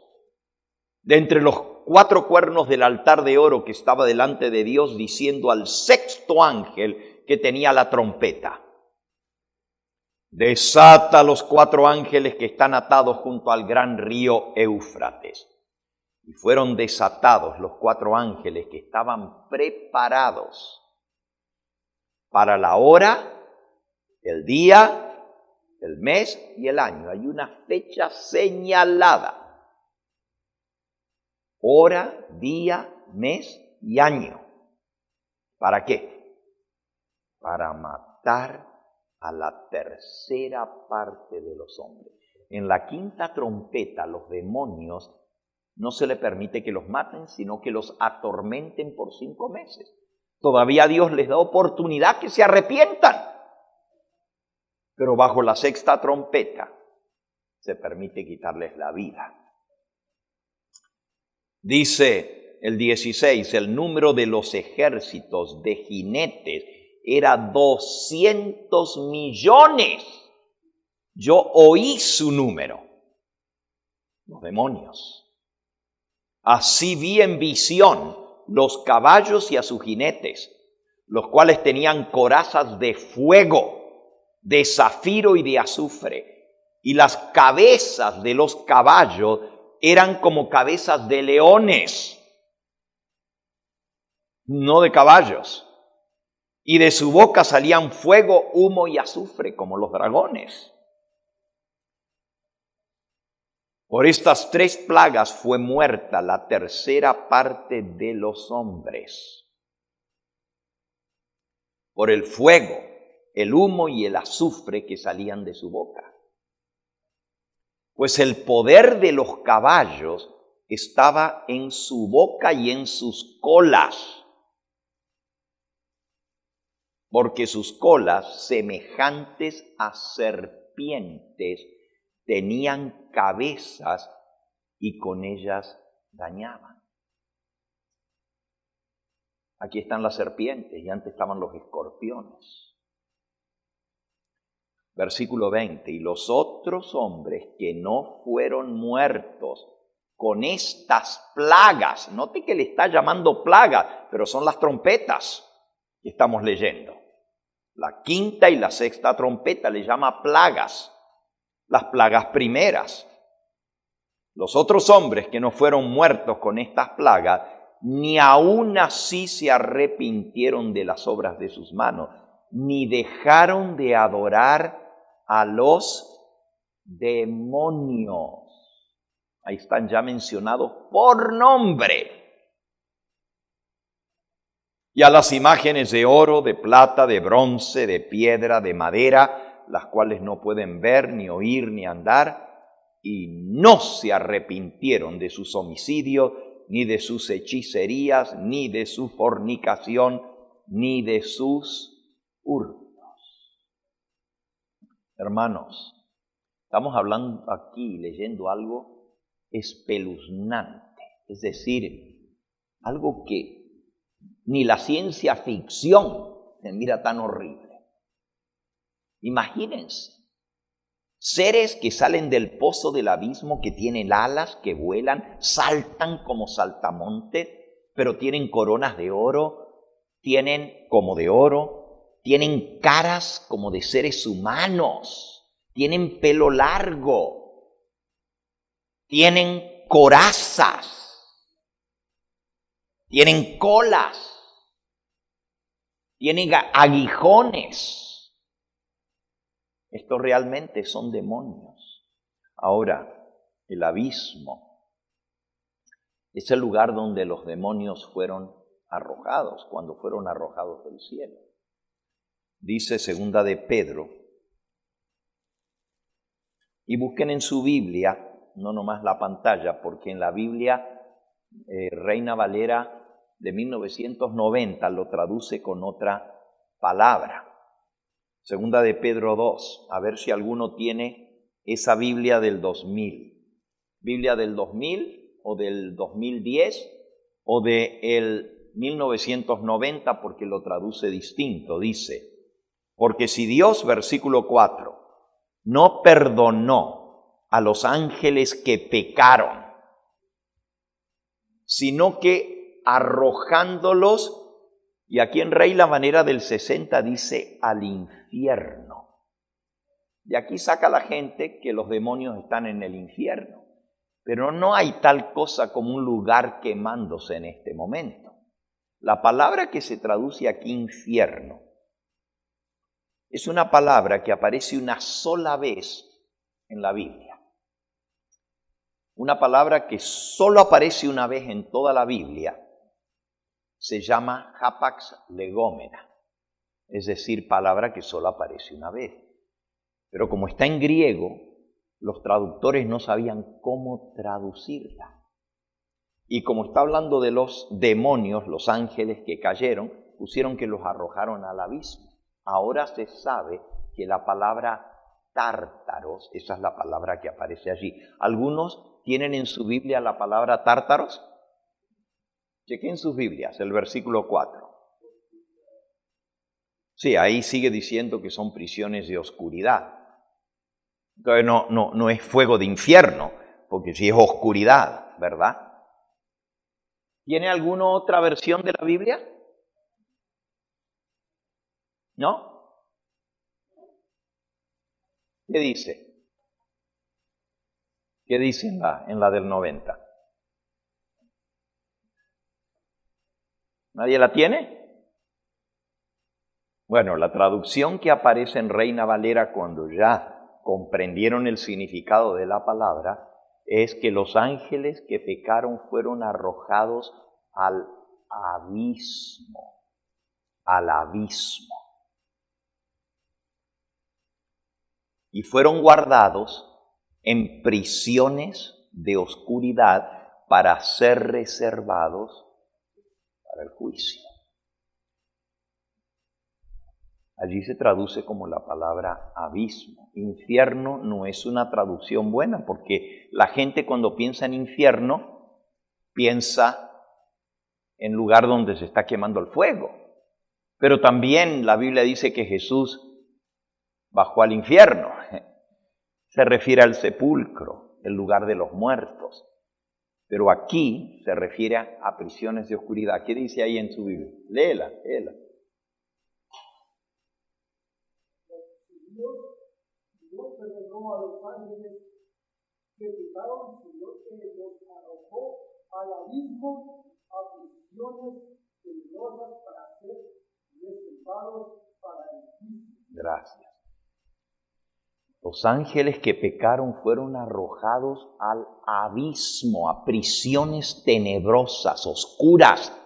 de entre los 4 cuernos del altar de oro que estaba delante de Dios, diciendo al 6º ángel que tenía la trompeta: desata los 4 ángeles que están atados junto al gran río Éufrates. Y fueron desatados los 4 ángeles que estaban preparados para la hora, el día, el mes y el año. Hay una fecha señalada. Hora, día, mes y año. ¿Para qué? Para matar a la 3ª parte de los hombres. En la 5ª trompeta, los demonios no se le permite que los maten, sino que los atormenten por 5 meses. Todavía Dios les da oportunidad que se arrepientan. Pero bajo la 6ª trompeta se permite quitarles la vida. Dice el 16, el número de los ejércitos de jinetes era 200 millones. Yo oí su número. Los demonios. Así vi en visión los caballos y a sus jinetes, los cuales tenían corazas de fuego, de zafiro y de azufre, y las cabezas de los caballos eran como cabezas de leones, no de caballos, y de su boca salían fuego, humo y azufre como los dragones. Por estas 3 plagas fue muerta la 3ª parte de los hombres. Por el fuego, el humo y el azufre que salían de su boca. Pues el poder de los caballos estaba en su boca y en sus colas. Porque sus colas, semejantes a serpientes, tenían cabezas y con ellas dañaban. Aquí están las serpientes y antes estaban los escorpiones. Versículo 20, y los otros hombres que no fueron muertos con estas plagas, note que le está llamando plagas, pero son las trompetas que estamos leyendo. La 5ª y la 6ª trompeta le llama plagas. Las plagas primeras. Los otros hombres que no fueron muertos con estas plagas ni aún así se arrepintieron de las obras de sus manos, ni dejaron de adorar a los demonios. Ahí están ya mencionados por nombre. Y a las imágenes de oro, de plata, de bronce, de piedra, de madera, las cuales no pueden ver, ni oír, ni andar, y no se arrepintieron de sus homicidios, ni de sus hechicerías, ni de su fornicación, ni de sus hurtos. Hermanos, estamos hablando aquí, leyendo algo espeluznante, es decir, algo que ni la ciencia ficción se mira tan horrible. Imagínense, seres que salen del pozo del abismo, que tienen alas, que vuelan, saltan como saltamontes, pero tienen coronas de oro, tienen como de oro, tienen caras como de seres humanos, tienen pelo largo, tienen corazas, tienen colas, tienen aguijones. Estos realmente son demonios. Ahora, el abismo es el lugar donde los demonios fueron arrojados, cuando fueron arrojados del cielo. Dice segunda de Pedro, y busquen en su Biblia, no nomás la pantalla, porque en la Biblia Reina Valera de 1990 lo traduce con otra palabra. Segunda de Pedro 2, a ver si alguno tiene esa Biblia del 2000. Biblia del 2000 o del 2010 o del 1990, porque lo traduce distinto. Dice, porque si Dios, versículo 4, no perdonó a los ángeles que pecaron, sino que arrojándolos, y aquí en Reina Valera del 60 dice al infierno. De aquí saca la gente que los demonios están en el infierno, pero no hay tal cosa como un lugar quemándose en este momento. La palabra que se traduce aquí infierno es una palabra que aparece una sola vez en la Biblia. Una palabra que solo aparece una vez en toda la Biblia se llama hapax legómena, es decir, palabra que solo aparece una vez. Pero como está en griego, los traductores no sabían cómo traducirla. Y como está hablando de los demonios, los ángeles que cayeron, pusieron que los arrojaron al abismo. Ahora se sabe que la palabra tártaros, esa es la palabra que aparece allí. Algunos tienen en su Biblia la palabra tártaros. Chequen sus Biblias, el versículo 4. Sí, ahí sigue diciendo que son prisiones de oscuridad. Entonces no es fuego de infierno, porque sí es oscuridad, ¿verdad? ¿Tiene alguna otra versión de la Biblia? ¿No? ¿Qué dice? ¿Qué dice en la del 90? ¿Nadie la tiene? Bueno, la traducción que aparece en Reina Valera cuando ya comprendieron el significado de la palabra es que los ángeles que pecaron fueron arrojados al abismo, y fueron guardados en prisiones de oscuridad para ser reservados para el juicio. Allí se traduce como la palabra abismo. Infierno no es una traducción buena, porque la gente cuando piensa en infierno, piensa en lugar donde se está quemando el fuego. Pero también la Biblia dice que Jesús bajó al infierno. Se refiere al sepulcro, el lugar de los muertos. Pero aquí se refiere a prisiones de oscuridad. ¿Qué dice ahí en su Biblia? Léela. Dios perdonó a los ángeles que pecaron, sino que los arrojó al abismo a Los ángeles que pecaron fueron arrojados al abismo, a prisiones tenebrosas, oscuras.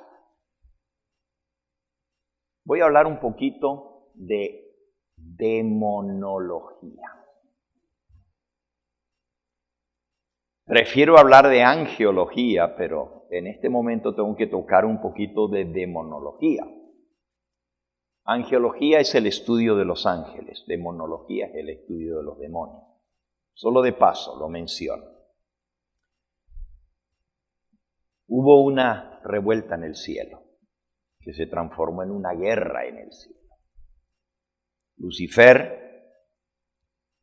Voy a hablar un poquito de demonología. Prefiero hablar de angeología, pero en este momento tengo que tocar un poquito de demonología. Angeología es el estudio de los ángeles, demonología es el estudio de los demonios. Solo de paso lo menciono. Hubo una revuelta en el cielo que se transformó en una guerra en el cielo. Lucifer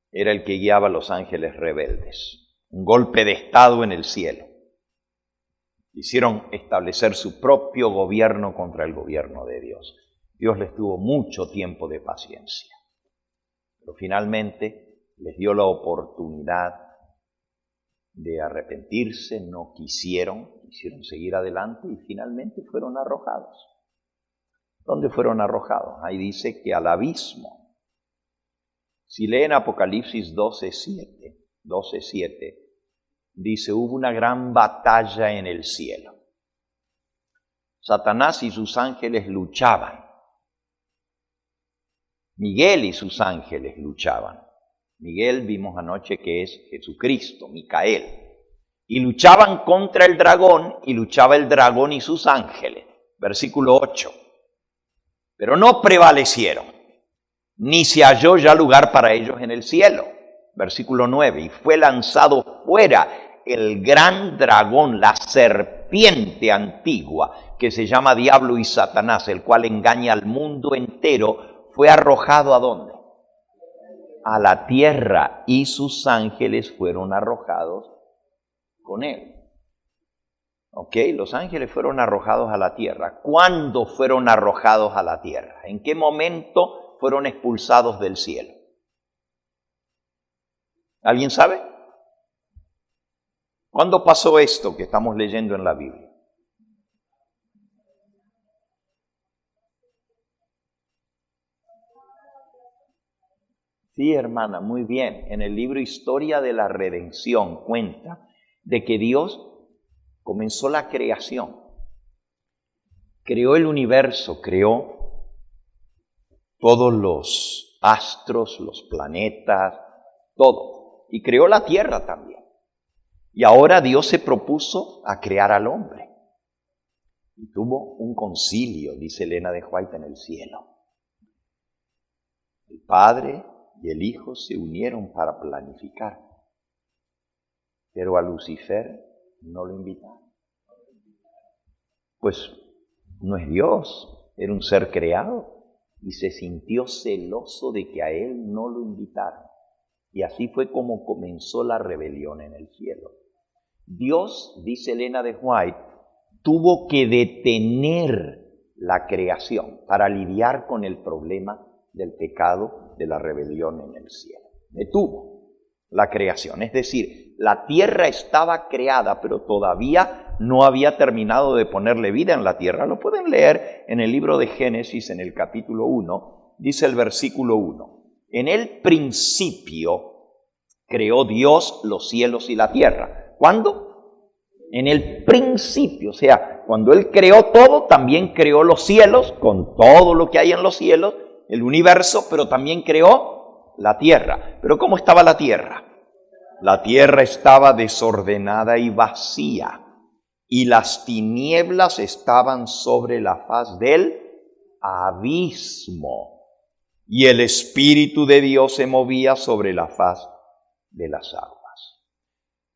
era el que guiaba a los ángeles rebeldes. Un golpe de estado en el cielo. Hicieron establecer su propio gobierno contra el gobierno de Dios. Dios les tuvo mucho tiempo de paciencia. Pero finalmente les dio la oportunidad de arrepentirse, no quisieron seguir adelante y finalmente fueron arrojados. ¿Dónde fueron arrojados? Ahí dice que al abismo. Si leen Apocalipsis 12:7, dice, hubo una gran batalla en el cielo. Satanás y sus ángeles luchaban. Miguel y sus ángeles luchaban. Miguel vimos anoche que es Jesucristo, Micael. Y luchaban contra el dragón, y luchaba el dragón y sus ángeles. Versículo 8. Pero no prevalecieron, ni se halló ya lugar para ellos en el cielo. Versículo 9, y fue lanzado fuera el gran dragón, la serpiente antigua, que se llama Diablo y Satanás, el cual engaña al mundo entero, fue arrojado ¿a dónde? A la tierra, y sus ángeles fueron arrojados con él. ¿Ok? Los ángeles fueron arrojados a la tierra. ¿Cuándo fueron arrojados a la tierra? ¿En qué momento fueron expulsados del cielo? ¿Alguien sabe? ¿Cuándo pasó esto que estamos leyendo en la Biblia? Sí, hermana, muy bien. En el libro Historia de la Redención cuenta de que Dios comenzó la creación. Creó el universo, creó todos los astros, los planetas, todo. Y creó la tierra también. Y ahora Dios se propuso a crear al hombre. Y tuvo un concilio, dice Elena de White, en el cielo. El Padre y el Hijo se unieron para planificar. Pero a Lucifer no lo invitaron. Pues no es Dios, era un ser creado. Y se sintió celoso de que a él no lo invitaron. Y así fue como comenzó la rebelión en el cielo. Dios, dice Elena de White, tuvo que detener la creación para lidiar con el problema del pecado, de la rebelión en el cielo. Detuvo la creación, es decir, la tierra estaba creada, pero todavía no había terminado de ponerle vida en la tierra. Lo pueden leer en el libro de Génesis, en el capítulo 1, dice el versículo 1. En el principio creó Dios los cielos y la tierra. ¿Cuándo? En el principio, o sea, cuando Él creó todo, también creó los cielos, con todo lo que hay en los cielos, el universo, pero también creó la tierra. ¿Pero cómo estaba la tierra? La tierra estaba desordenada y vacía, y las tinieblas estaban sobre la faz del abismo, y el Espíritu de Dios se movía sobre la faz de las aguas.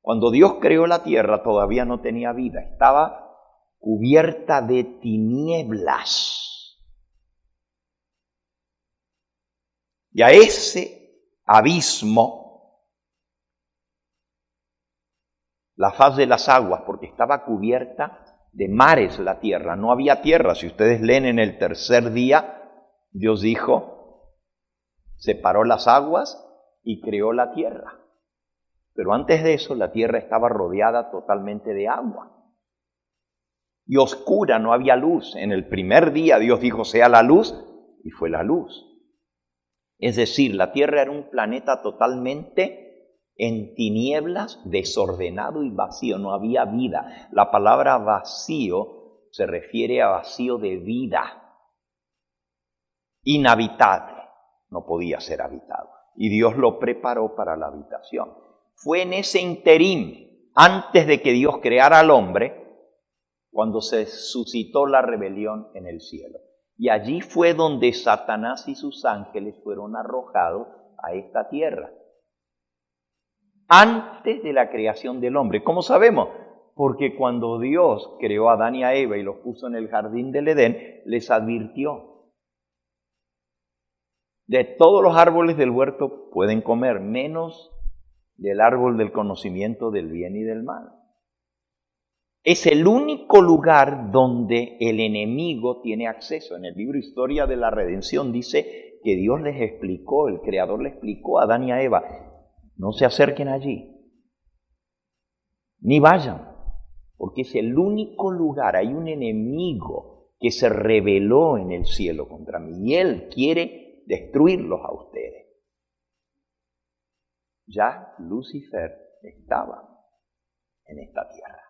Cuando Dios creó la tierra todavía no tenía vida, estaba cubierta de tinieblas. Y a ese abismo, la faz de las aguas, porque estaba cubierta de mares la tierra, no había tierra. Si ustedes leen en el tercer día, Dios dijo, separó las aguas y creó la tierra. Pero antes de eso, la tierra estaba rodeada totalmente de agua. Y oscura, no había luz. En el primer día Dios dijo, sea la luz, y fue la luz. Es decir, la Tierra era un planeta totalmente en tinieblas, desordenado y vacío, no había vida. La palabra vacío se refiere a vacío de vida, inhabitable, no podía ser habitado. Y Dios lo preparó para la habitación. Fue en ese interín, antes de que Dios creara al hombre, cuando se suscitó la rebelión en el cielo. Y allí fue donde Satanás y sus ángeles fueron arrojados a esta tierra. Antes de la creación del hombre. ¿Cómo sabemos? Porque cuando Dios creó a Adán y a Eva y los puso en el jardín del Edén, les advirtió: de todos los árboles del huerto pueden comer, menos del árbol del conocimiento del bien y del mal. Es el único lugar donde el enemigo tiene acceso. En el libro Historia de la Redención dice que Dios les explicó, el Creador les explicó a Adán y a Eva: no se acerquen allí, ni vayan, porque es el único lugar. Hay un enemigo que se rebeló en el cielo contra mí y él quiere destruirlos a ustedes. Ya Lucifer estaba en esta tierra.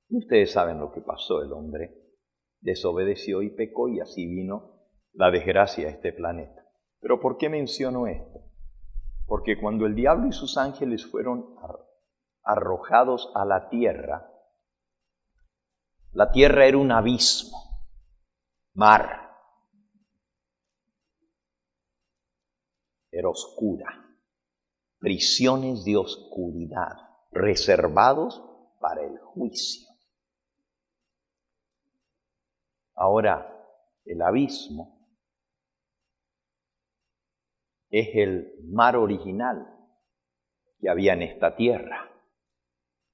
Y ustedes saben lo que pasó. El hombre desobedeció y pecó, y así vino la desgracia a este planeta. ¿Pero por qué menciono esto? Porque cuando el diablo y sus ángeles fueron arrojados a la tierra era un abismo, mar, era oscura, prisiones de oscuridad, reservados para el juicio. Ahora, el abismo es el mar original que había en esta tierra,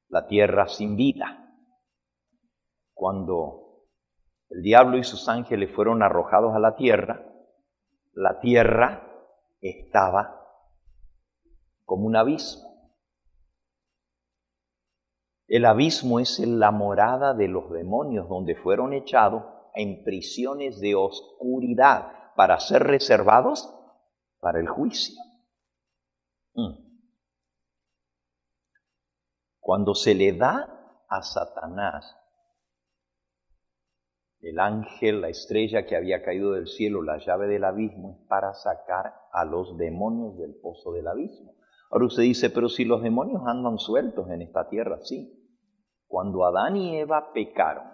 la tierra sin vida. Cuando el diablo y sus ángeles fueron arrojados a la tierra estaba como un abismo. El abismo es la morada de los demonios, donde fueron echados en prisiones de oscuridad para ser reservados para el juicio. Cuando se le da a Satanás, el ángel, la estrella que había caído del cielo, la llave del abismo, es para sacar a los demonios del pozo del abismo. Ahora usted dice: pero si los demonios andan sueltos en esta tierra. Sí. Cuando Adán y Eva pecaron,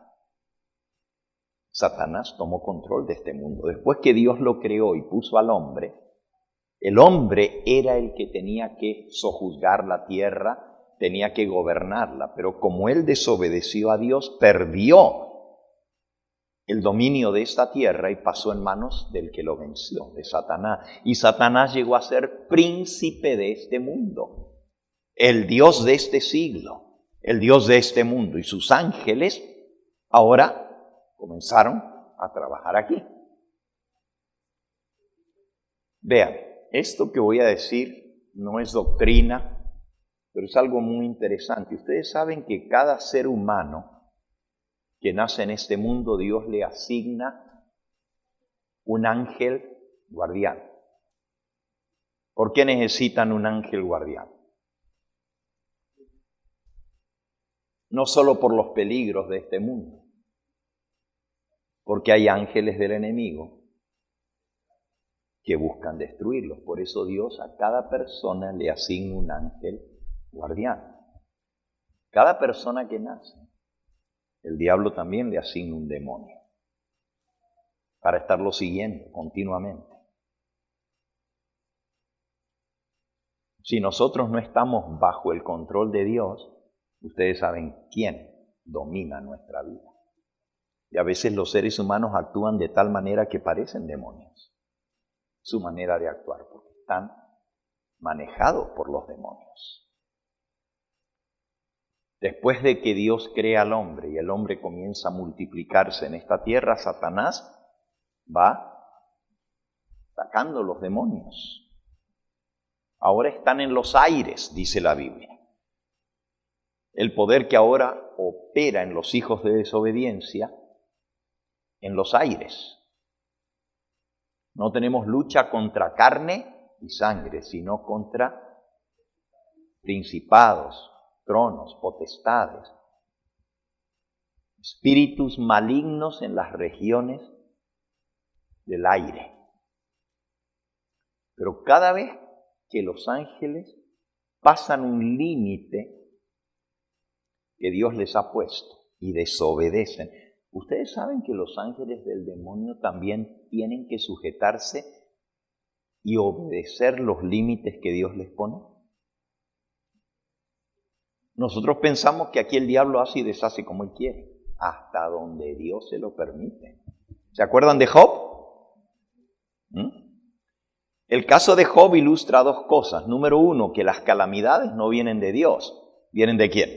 Satanás tomó control de este mundo. Después que Dios lo creó y puso al hombre, el hombre era el que tenía que sojuzgar la tierra, tenía que gobernarla, pero como él desobedeció a Dios, perdió el dominio de esta tierra y pasó en manos del que lo venció, de Satanás. Y Satanás llegó a ser príncipe de este mundo, el Dios de este siglo, el Dios de este mundo. Y sus ángeles ahora comenzaron a trabajar aquí. Vean, esto que voy a decir no es doctrina, pero es algo muy interesante. Ustedes saben que cada ser humano que nace en este mundo, Dios le asigna un ángel guardián. ¿Por qué necesitan un ángel guardián? No solo por los peligros de este mundo, porque hay ángeles del enemigo que buscan destruirlos. Por eso Dios a cada persona le asigna un ángel guardián. Cada persona que nace, el diablo también le asigna un demonio para estarlo siguiendo continuamente. Si nosotros no estamos bajo el control de Dios, ustedes saben quién domina nuestra vida. Y a veces los seres humanos actúan de tal manera que parecen demonios. Su manera de actuar, porque están manejados por los demonios. Después de que Dios crea al hombre y el hombre comienza a multiplicarse en esta tierra, Satanás va sacando los demonios. Ahora están en los aires, dice la Biblia. El poder que ahora opera en los hijos de desobediencia, en los aires. No tenemos lucha contra carne y sangre, sino contra principados, tronos, potestades, espíritus malignos en las regiones del aire. Pero cada vez que los ángeles pasan un límite que Dios les ha puesto y desobedecen, ustedes saben que los ángeles del demonio también tienen que sujetarse y obedecer los límites que Dios les pone. Nosotros pensamos que aquí el diablo hace y deshace como él quiere, hasta donde Dios se lo permite. ¿Se acuerdan de Job? El caso de Job ilustra dos cosas. Número uno, que las calamidades no vienen de Dios. ¿Vienen de quién?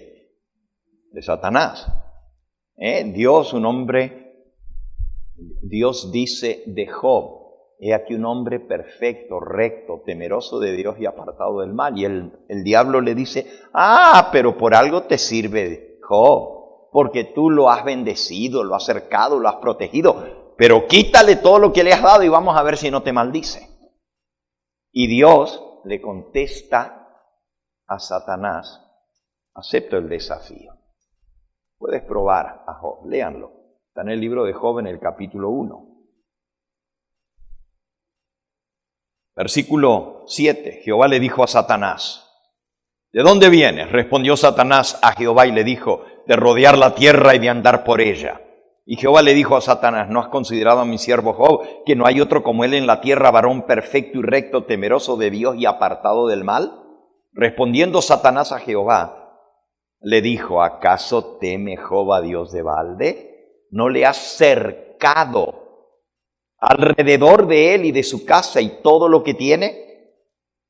De Satanás. Dios dice de Job: he aquí un hombre perfecto, recto, temeroso de Dios y apartado del mal. Y el diablo le dice: pero por algo te sirve Job, porque tú lo has bendecido, lo has cercado, lo has protegido, pero quítale todo lo que le has dado y vamos a ver si no te maldice. Y Dios le contesta a Satanás: acepto el desafío. Puedes probar a Job, léanlo. Está en el libro de Job en el capítulo 1. Versículo 7, Jehová le dijo a Satanás: ¿de dónde vienes? Respondió Satanás a Jehová y le dijo: de rodear la tierra y de andar por ella. Y Jehová le dijo a Satanás: ¿no has considerado a mi siervo Job, que no hay otro como él en la tierra, varón perfecto y recto, temeroso de Dios y apartado del mal? Respondiendo Satanás a Jehová, le dijo: ¿acaso teme Job a Dios de balde? ¿No le has cercado alrededor de él y de su casa y todo lo que tiene?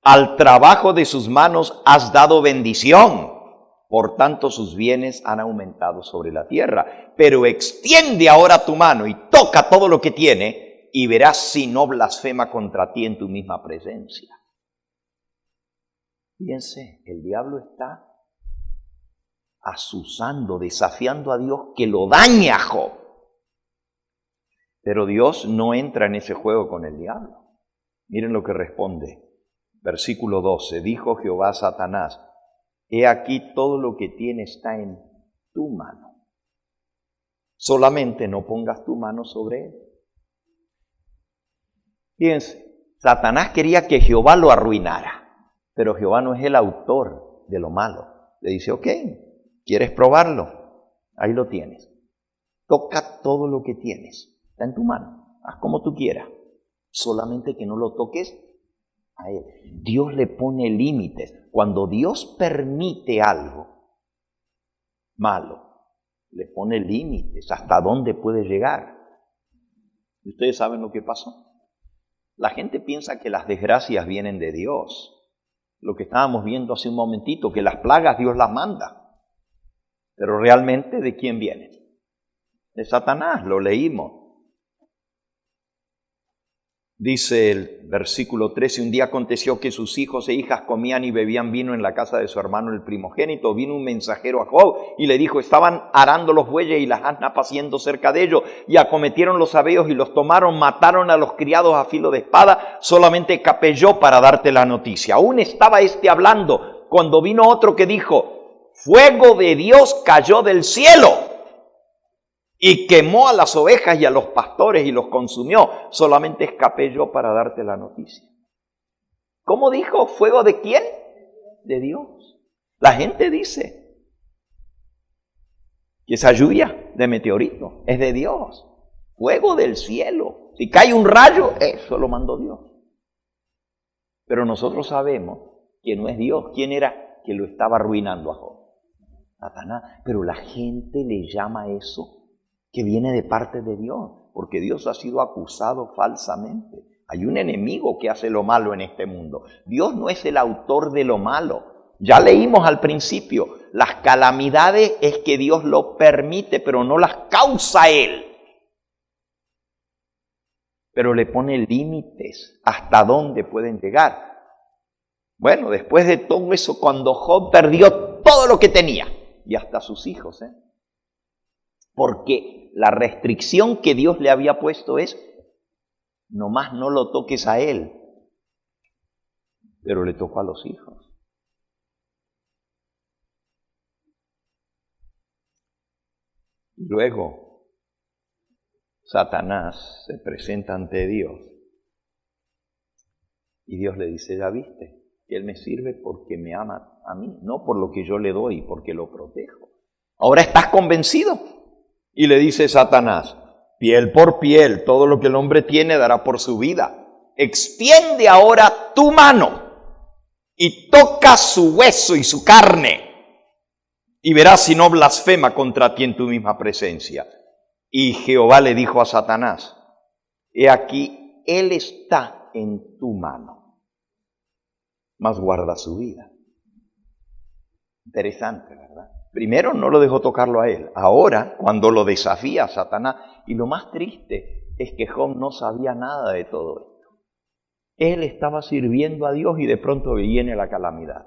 Al trabajo de sus manos has dado bendición, por tanto sus bienes han aumentado sobre la tierra. Pero extiende ahora tu mano y toca todo lo que tiene, y verás si no blasfema contra ti en tu misma presencia. Fíjense, el diablo está azuzando, desafiando a Dios que lo dañe a Job. Pero Dios no entra en ese juego con el diablo. Miren lo que responde. Versículo 12. Dijo Jehová a Satanás: he aquí todo lo que tiene está en tu mano. Solamente no pongas tu mano sobre él. Fíjense, Satanás quería que Jehová lo arruinara, pero Jehová no es el autor de lo malo. Le dice: ok, ¿quieres probarlo? Ahí lo tienes. Toca todo lo que tienes. Está en tu mano. Haz como tú quieras. Solamente que no lo toques a él. Dios le pone límites. Cuando Dios permite algo malo, le pone límites hasta dónde puede llegar. ¿Y ustedes saben lo que pasó? La gente piensa que las desgracias vienen de Dios. Lo que estábamos viendo hace un momentito, que las plagas Dios las manda. Pero realmente, ¿de quién vienen? De Satanás, lo leímos. Dice el versículo 13, un día aconteció que sus hijos e hijas comían y bebían vino en la casa de su hermano el primogénito. Vino un mensajero a Job y le dijo: estaban arando los bueyes y las asnas paciendo cerca de ellos, y acometieron los sabeos y los tomaron, mataron a los criados a filo de espada. Solamente capelló para darte la noticia. Aún estaba este hablando cuando vino otro que dijo: fuego de Dios cayó del cielo y quemó a las ovejas y a los pastores y los consumió. Solamente escapé yo para darte la noticia. ¿Cómo dijo? ¿Fuego de quién? De Dios. La gente dice que esa lluvia de meteorito es de Dios. Fuego del cielo. Si cae un rayo, eso lo mandó Dios. Pero nosotros sabemos que no es Dios. ¿Quién era que lo estaba arruinando a Job? Satanás. Pero la gente le llama a eso que viene de parte de Dios, porque Dios ha sido acusado falsamente. Hay un enemigo que hace lo malo en este mundo. Dios no es el autor de lo malo. Ya leímos al principio, las calamidades es que Dios lo permite, pero no las causa Él. Pero le pone límites hasta dónde pueden llegar. Bueno, después de todo eso, cuando Job perdió todo lo que tenía, y hasta sus hijos, porque la restricción que Dios le había puesto es: nomás no lo toques a él. Pero le tocó a los hijos. Y luego, Satanás se presenta ante Dios. Y Dios le dice, ya viste, que él me sirve porque me ama a mí, no por lo que yo le doy, porque lo protejo. ¿Ahora estás convencido? Y le dice Satanás, piel por piel, todo lo que el hombre tiene dará por su vida. Extiende ahora tu mano y toca su hueso y su carne, y verás si no blasfema contra ti en tu misma presencia. Y Jehová le dijo a Satanás, he aquí, él está en tu mano, mas guarda su vida. Interesante, ¿verdad? Primero no lo dejó tocarlo a él. Ahora, cuando lo desafía a Satanás, y lo más triste es que Job no sabía nada de todo esto. Él estaba sirviendo a Dios y de pronto viene la calamidad.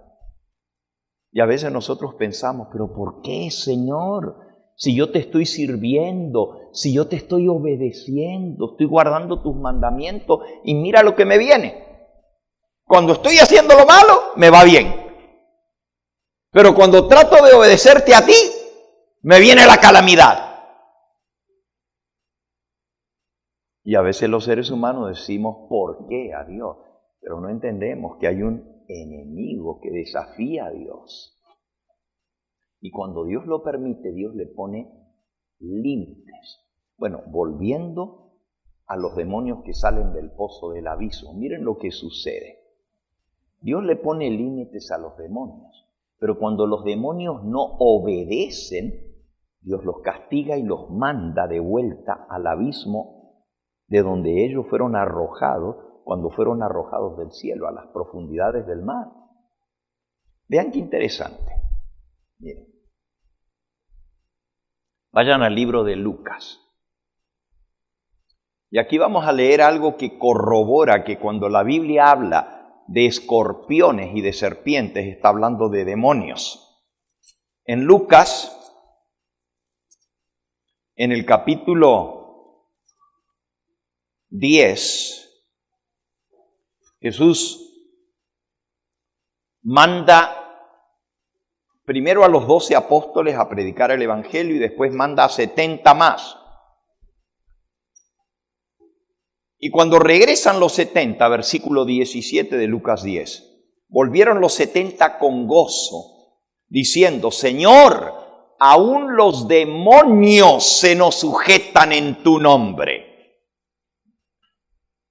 Y a veces nosotros pensamos, pero ¿por qué, Señor? Si yo te estoy sirviendo, si yo te estoy obedeciendo, estoy guardando tus mandamientos y mira lo que me viene. Cuando estoy haciendo lo malo, me va bien. Pero cuando trato de obedecerte a ti, me viene la calamidad. Y a veces los seres humanos decimos, ¿por qué a Dios? Pero no entendemos que hay un enemigo que desafía a Dios. Y cuando Dios lo permite, Dios le pone límites. Bueno, volviendo a los demonios que salen del pozo del abismo, miren lo que sucede. Dios le pone límites a los demonios, pero cuando los demonios no obedecen, Dios los castiga y los manda de vuelta al abismo de donde ellos fueron arrojados cuando fueron arrojados del cielo, a las profundidades del mar. Vean qué interesante. Miren. Vayan al libro de Lucas. Y aquí vamos a leer algo que corrobora que cuando la Biblia habla de escorpiones y de serpientes, está hablando de demonios. En Lucas, en el capítulo 10, Jesús manda primero a los 12 apóstoles a predicar el evangelio y después manda a 70 más. Y cuando regresan los 70, versículo 17 de Lucas 10, volvieron los 70 con gozo, diciendo, Señor, aún los demonios se nos sujetan en tu nombre.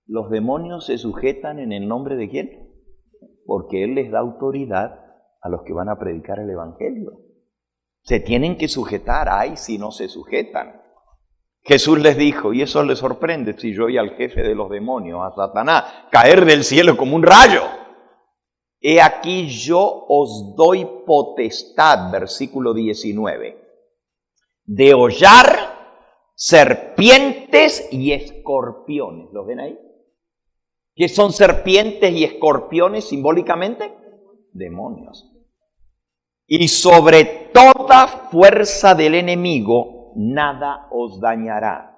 ¿Los demonios se sujetan en el nombre de quién? Porque Él les da autoridad a los que van a predicar el evangelio. Se tienen que sujetar, ay, si no se sujetan. Jesús les dijo, y eso les sorprende si yo oí al jefe de los demonios, a Satanás, caer del cielo como un rayo. He aquí yo os doy potestad, versículo 19, de hollar serpientes y escorpiones. ¿Los ven ahí? ¿Qué son serpientes y escorpiones simbólicamente? Demonios. Y sobre toda fuerza del enemigo nada os dañará.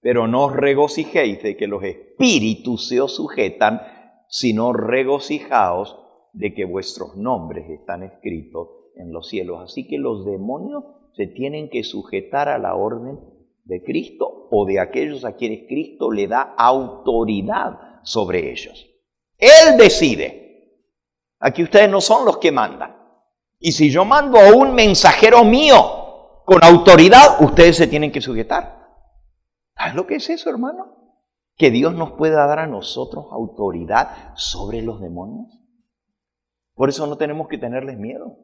Pero no os regocijéis de que los espíritus se os sujetan, sino regocijaos de que vuestros nombres están escritos en los cielos. Así que los demonios se tienen que sujetar a la orden de Cristo o de aquellos a quienes Cristo le da autoridad sobre ellos. Él decide. Aquí ustedes no son los que mandan. Y si yo mando a un mensajero mío con autoridad, ustedes se tienen que sujetar. ¿Sabes lo que es eso, hermano? Que Dios nos pueda dar a nosotros autoridad sobre los demonios. Por eso no tenemos que tenerles miedo.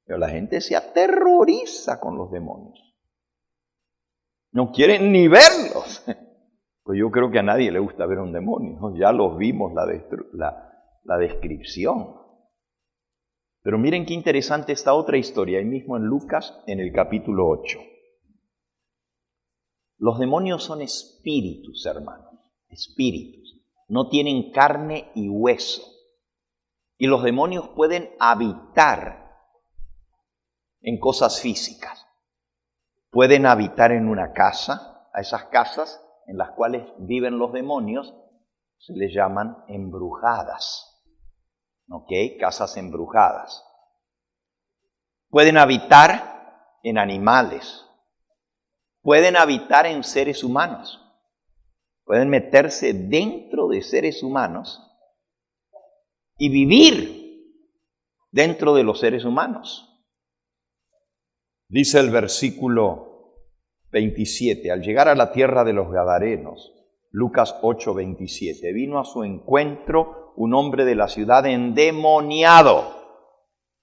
Pero la gente se aterroriza con los demonios. No quieren ni verlos. Pues yo creo que a nadie le gusta ver un demonio. Ya los vimos la descripción. Pero miren qué interesante esta otra historia, ahí mismo en Lucas, en el capítulo 8. Los demonios son espíritus, hermanos, espíritus. No tienen carne y hueso. Y los demonios pueden habitar en cosas físicas. Pueden habitar en una casa. A esas casas en las cuales viven los demonios se les llaman embrujadas. ¿Ok? Casas embrujadas. Pueden habitar en animales. Pueden habitar en seres humanos. Pueden meterse dentro de seres humanos y vivir dentro de los seres humanos. Dice el versículo 27, al llegar a la tierra de los Gadarenos, Lucas 8:27, vino a su encuentro un hombre de la ciudad endemoniado,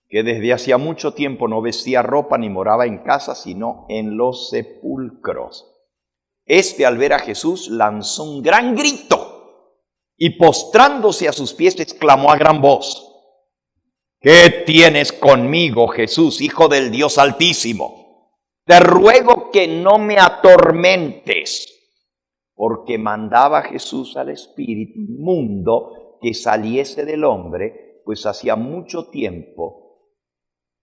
que desde hacía mucho tiempo no vestía ropa ni moraba en casa, sino en los sepulcros. Este, al ver a Jesús, lanzó un gran grito y postrándose a sus pies exclamó a gran voz: ¿qué tienes conmigo, Jesús, Hijo del Dios Altísimo? Te ruego que no me atormentes. Porque mandaba Jesús al espíritu inmundo que saliese del hombre, pues hacía mucho tiempo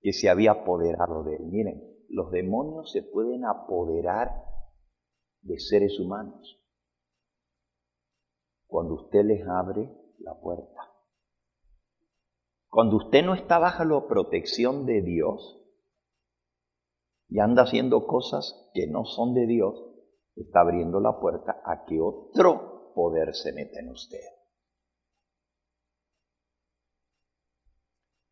que se había apoderado de él. Miren, los demonios se pueden apoderar de seres humanos cuando usted les abre la puerta. Cuando usted no está bajo la protección de Dios y anda haciendo cosas que no son de Dios, está abriendo la puerta a que otro poder se meta en usted.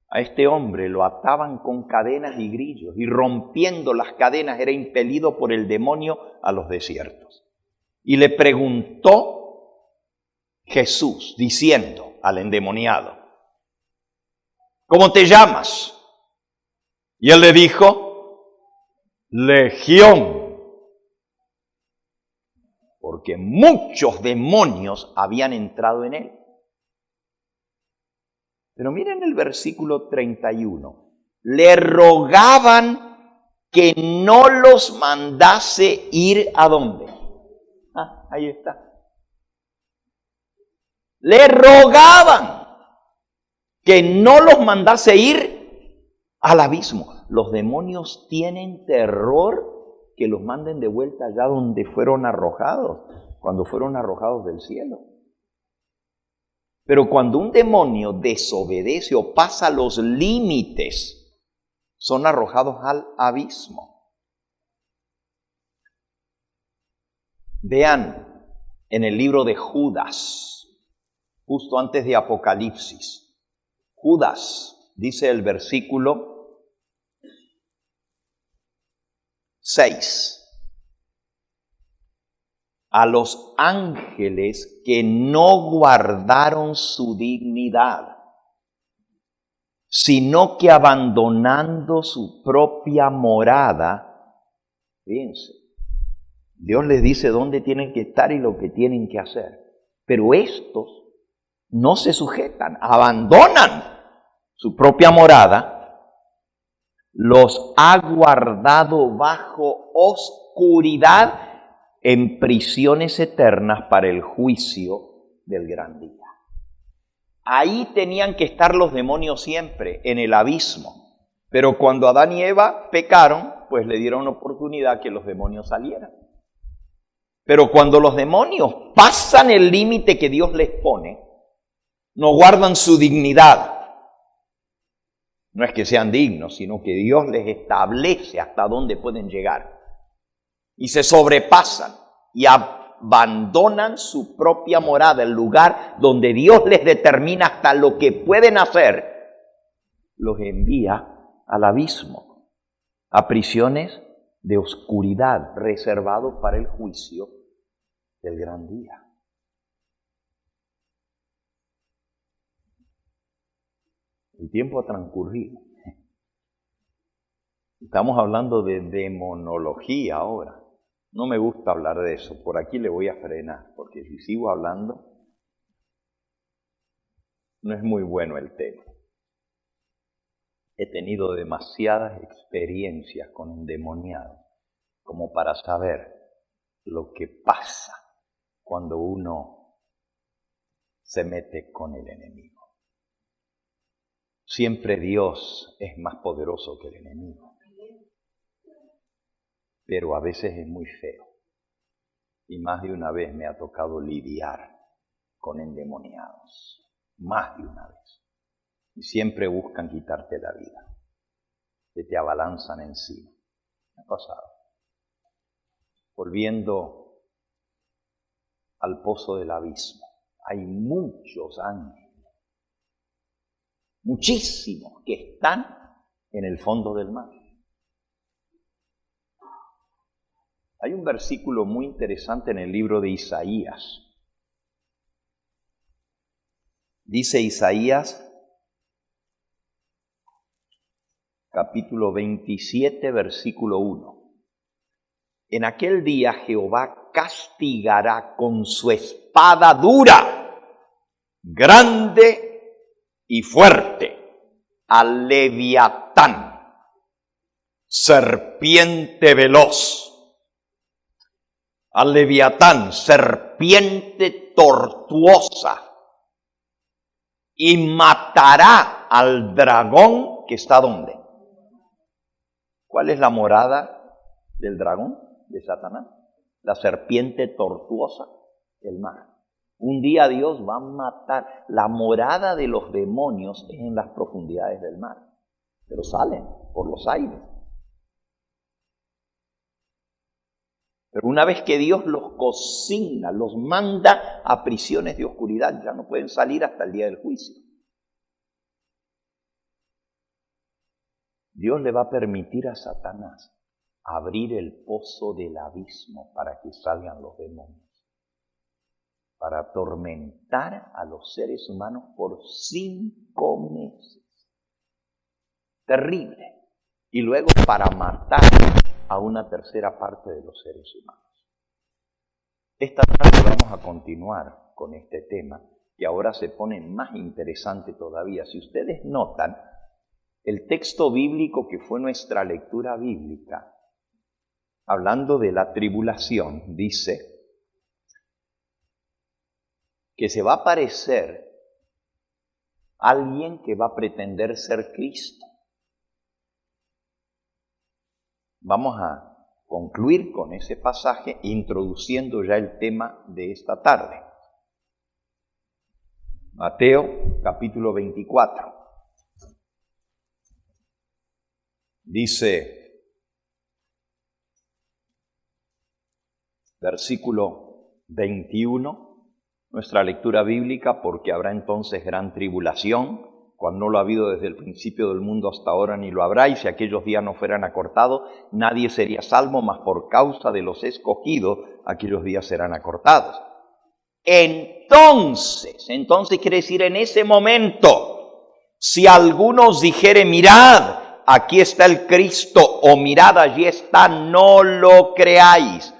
A este hombre lo ataban con cadenas y grillos, y rompiendo las cadenas era impelido por el demonio a los desiertos. Y le preguntó Jesús, diciendo al endemoniado: ¿cómo te llamas? Y él le dijo: Legión, porque muchos demonios habían entrado en él. Pero miren el versículo 31. Le rogaban que no los mandase ir ¿a dónde? Ahí está. Le rogaban que no los mandase ir al abismo. Los demonios tienen terror que los manden de vuelta allá donde fueron arrojados, cuando fueron arrojados del cielo. Pero cuando un demonio desobedece o pasa los límites, son arrojados al abismo. Vean en el libro de Judas, justo antes de Apocalipsis. Judas, dice el versículo 6. A los ángeles que no guardaron su dignidad, sino que abandonando su propia morada, fíjense, Dios les dice dónde tienen que estar y lo que tienen que hacer. Pero estos no se sujetan, abandonan su propia morada, los ha guardado bajo oscuridad en prisiones eternas para el juicio del gran día. Ahí tenían que estar los demonios siempre, en el abismo. Pero cuando Adán y Eva pecaron, pues le dieron oportunidad que los demonios salieran. Pero cuando los demonios pasan el límite que Dios les pone, no guardan su dignidad. No es que sean dignos, sino que Dios les establece hasta dónde pueden llegar. Y se sobrepasan y abandonan su propia morada, el lugar donde Dios les determina hasta lo que pueden hacer, los envía al abismo, a prisiones de oscuridad, reservados para el juicio del gran día. El tiempo ha transcurrido. Estamos hablando de demonología ahora. No me gusta hablar de eso. Por aquí le voy a frenar, porque si sigo hablando, no es muy bueno el tema. He tenido demasiadas experiencias con endemoniados como para saber lo que pasa cuando uno se mete con el enemigo. Siempre Dios es más poderoso que el enemigo. Pero a veces es muy feo. Y más de una vez me ha tocado lidiar con endemoniados. Más de una vez. Y siempre buscan quitarte la vida. Que te abalanzan encima. Me ha pasado. Volviendo al pozo del abismo. Hay muchos ángeles. Muchísimos que están en el fondo del mar. Hay un versículo muy interesante en el libro de Isaías. Dice Isaías, capítulo 27, versículo 1. En aquel día Jehová castigará con su espada dura, grande y fuerte, al Leviatán, serpiente veloz. Al Leviatán, serpiente tortuosa, y matará al dragón que está ¿dónde? ¿Cuál es la morada del dragón, de Satanás? La serpiente tortuosa, el mar. Un día Dios va a matar. La morada de los demonios es en las profundidades del mar, pero salen por los aires. Pero una vez que Dios los consigna, los manda a prisiones de oscuridad, ya no pueden salir hasta el día del juicio. Dios le va a permitir a Satanás abrir el pozo del abismo para que salgan los demonios, para atormentar a los seres humanos por 5 meses. Terrible. Y luego para matar a una tercera parte de los seres humanos. Esta tarde vamos a continuar con este tema, que ahora se pone más interesante todavía. Si ustedes notan, el texto bíblico que fue nuestra lectura bíblica, hablando de la tribulación, dice que se va a aparecer alguien que va a pretender ser Cristo. Vamos a concluir con ese pasaje introduciendo ya el tema de esta tarde. Mateo capítulo 24. Dice, versículo 21, nuestra lectura bíblica, porque habrá entonces gran tribulación, cual no lo ha habido desde el principio del mundo hasta ahora, ni lo habrá, y si aquellos días no fueran acortados, nadie sería salvo, mas por causa de los escogidos, aquellos días serán acortados. Entonces quiere decir en ese momento, si alguno os dijere, mirad, aquí está el Cristo, o mirad, allí está, no lo creáis,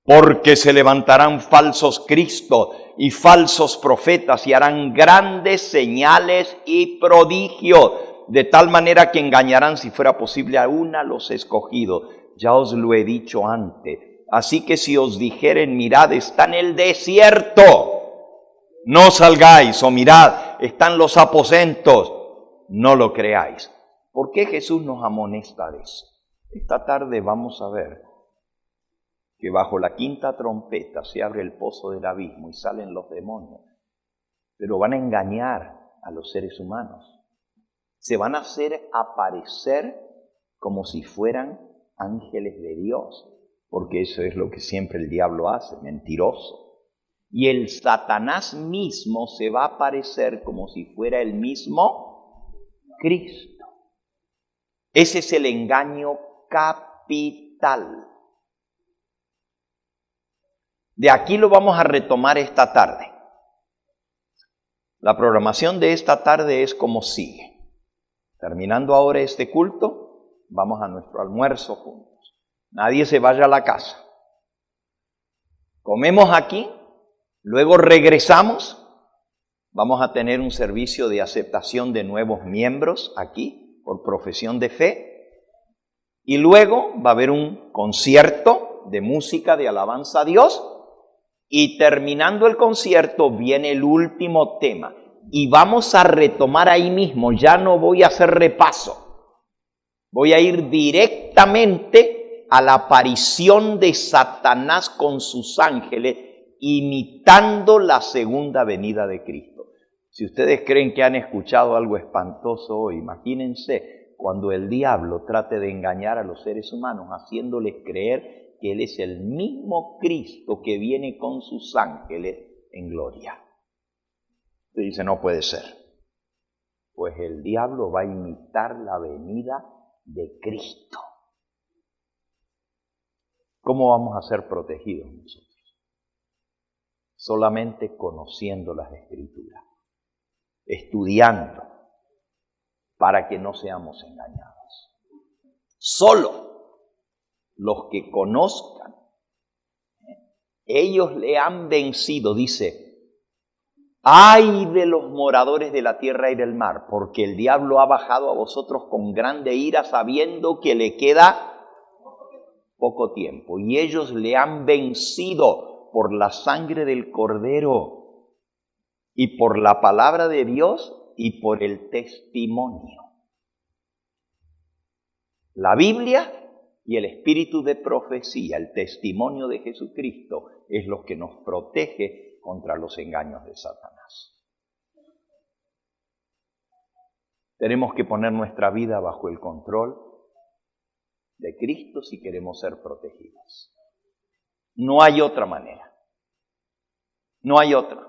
porque se levantarán falsos cristos y falsos profetas y harán grandes señales y prodigios, de tal manera que engañarán, si fuera posible, aún a los escogidos. Ya os lo he dicho antes. Así que si os dijeren, mirad, está en el desierto, no salgáis, o mirad, están los aposentos, no lo creáis. ¿Por qué Jesús nos amonesta de eso? Esta tarde vamos a ver que bajo la quinta trompeta se abre el pozo del abismo y salen los demonios, pero van a engañar a los seres humanos. Se van a hacer aparecer como si fueran ángeles de Dios, porque eso es lo que siempre el diablo hace, mentiroso. Y el Satanás mismo se va a aparecer como si fuera el mismo Cristo. Ese es el engaño capital. De aquí lo vamos a retomar esta tarde. La programación de esta tarde es como sigue. Terminando ahora este culto, vamos a nuestro almuerzo juntos. Nadie se vaya a la casa. Comemos aquí, luego regresamos. Vamos a tener un servicio de aceptación de nuevos miembros aquí, por profesión de fe. Y luego va a haber un concierto de música de alabanza a Dios. Y terminando el concierto viene el último tema. Y vamos a retomar ahí mismo. Ya no voy a hacer repaso. Voy a ir directamente a la aparición de Satanás con sus ángeles, imitando la segunda venida de Cristo. Si ustedes creen que han escuchado algo espantoso hoy, imagínense cuando el diablo trate de engañar a los seres humanos, haciéndoles creer que Él es el mismo Cristo que viene con sus ángeles en gloria. Se dice, no puede ser. Pues el diablo va a imitar la venida de Cristo. ¿Cómo vamos a ser protegidos nosotros? Solamente conociendo las Escrituras, estudiando, para que no seamos engañados. Solo los que conozcan, ellos le han vencido, dice, ¡ay de los moradores de la tierra y del mar! Porque el diablo ha bajado a vosotros con grande ira, sabiendo que le queda poco tiempo. Y ellos le han vencido por la sangre del Cordero y por la palabra de Dios y por el testimonio. La Biblia y el espíritu de profecía, el testimonio de Jesucristo, es lo que nos protege contra los engaños de Satanás. Tenemos que poner nuestra vida bajo el control de Cristo si queremos ser protegidos. No hay otra manera. No hay otra.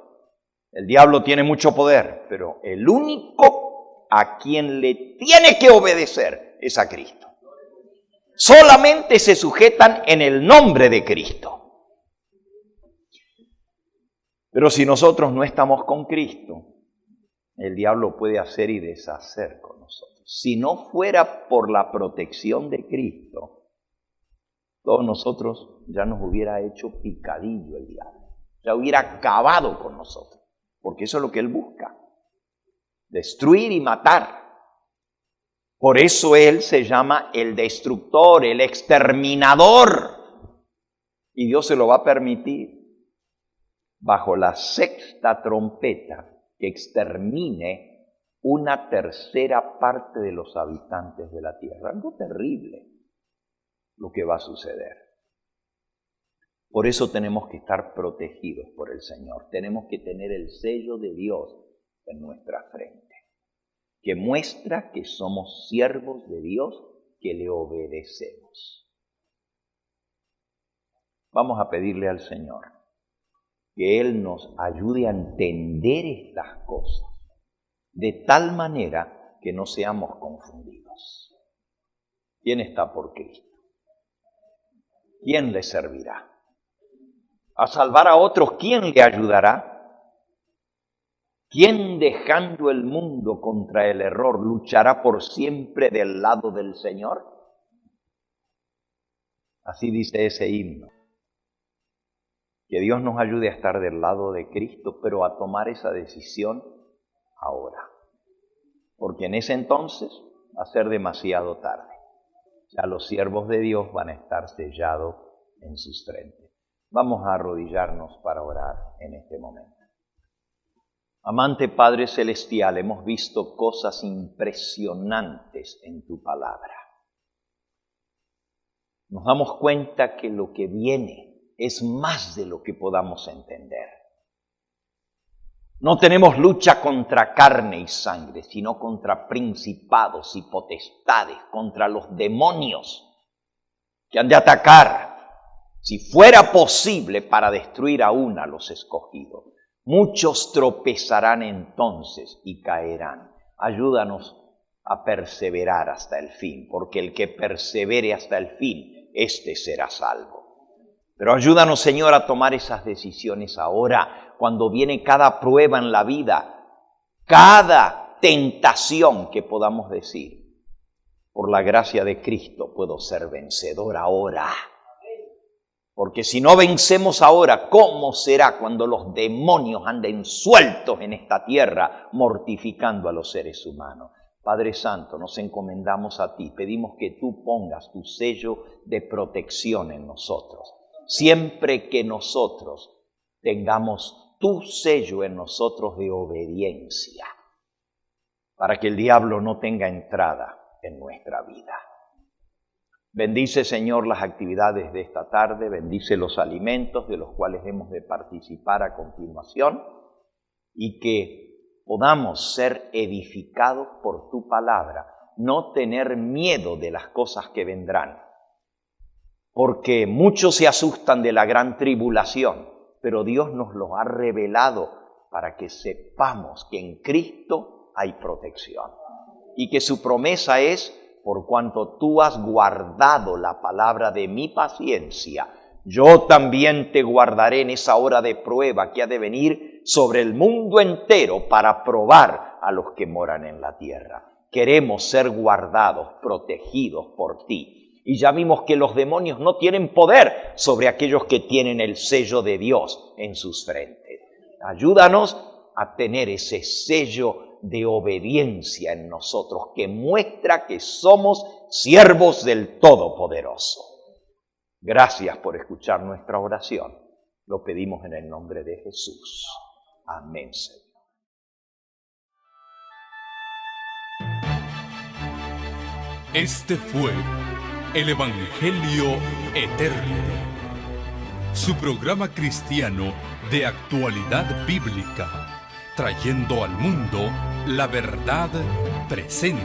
El diablo tiene mucho poder, pero el único a quien le tiene que obedecer es a Cristo. Solamente se sujetan en el nombre de Cristo. Pero si nosotros no estamos con Cristo, el diablo puede hacer y deshacer con nosotros. Si no fuera por la protección de Cristo, todos nosotros ya nos hubiera hecho picadillo el diablo. Ya hubiera acabado con nosotros. Porque eso es lo que él busca. Destruir y matar. Por eso él se llama el destructor, el exterminador. Y Dios se lo va a permitir bajo la sexta trompeta que extermine una tercera parte de los habitantes de la tierra. Algo terrible lo que va a suceder. Por eso tenemos que estar protegidos por el Señor. Tenemos que tener el sello de Dios en nuestra frente, que muestra que somos siervos de Dios, que le obedecemos. Vamos a pedirle al Señor que Él nos ayude a entender estas cosas, de tal manera que no seamos confundidos. ¿Quién está por Cristo? ¿Quién le servirá? A salvar a otros, ¿quién le ayudará? ¿Quién dejando el mundo contra el error luchará por siempre del lado del Señor? Así dice ese himno. Que Dios nos ayude a estar del lado de Cristo, pero a tomar esa decisión ahora. Porque en ese entonces va a ser demasiado tarde. Ya los siervos de Dios van a estar sellados en sus frentes. Vamos a arrodillarnos para orar en este momento. Amante Padre Celestial, hemos visto cosas impresionantes en tu palabra. Nos damos cuenta que lo que viene es más de lo que podamos entender. No tenemos lucha contra carne y sangre, sino contra principados y potestades, contra los demonios que han de atacar, si fuera posible, para destruir aún a los escogidos. Muchos tropezarán entonces y caerán. Ayúdanos a perseverar hasta el fin, porque el que persevere hasta el fin, éste será salvo. Pero ayúdanos, Señor, a tomar esas decisiones ahora, cuando viene cada prueba en la vida, cada tentación que podamos decir. Por la gracia de Cristo puedo ser vencedor ahora. Porque si no vencemos ahora, ¿cómo será cuando los demonios anden sueltos en esta tierra, mortificando a los seres humanos? Padre Santo, nos encomendamos a ti, pedimos que tú pongas tu sello de protección en nosotros. Siempre que nosotros tengamos tu sello en nosotros de obediencia, para que el diablo no tenga entrada en nuestra vida. Bendice, Señor, las actividades de esta tarde, bendice los alimentos de los cuales hemos de participar a continuación y que podamos ser edificados por tu palabra, no tener miedo de las cosas que vendrán, porque muchos se asustan de la gran tribulación, pero Dios nos lo ha revelado para que sepamos que en Cristo hay protección y que su promesa es: por cuanto tú has guardado la palabra de mi paciencia, yo también te guardaré en esa hora de prueba que ha de venir sobre el mundo entero para probar a los que moran en la tierra. Queremos ser guardados, protegidos por ti. Y ya vimos que los demonios no tienen poder sobre aquellos que tienen el sello de Dios en sus frentes. Ayúdanos a tener ese sello de obediencia en nosotros que muestra que somos siervos del Todopoderoso. Gracias por escuchar nuestra oración. Lo pedimos en el nombre de Jesús. Amén, Señor. Este fue el Evangelio Eterno, su programa cristiano de actualidad bíblica, trayendo al mundo la verdad presente.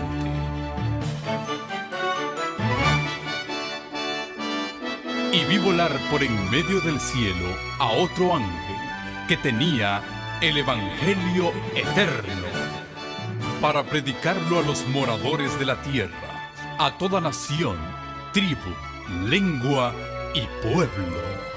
Y vi volar por en medio del cielo a otro ángel que tenía el Evangelio Eterno, para predicarlo a los moradores de la tierra, a toda nación, tribu, lengua y pueblo.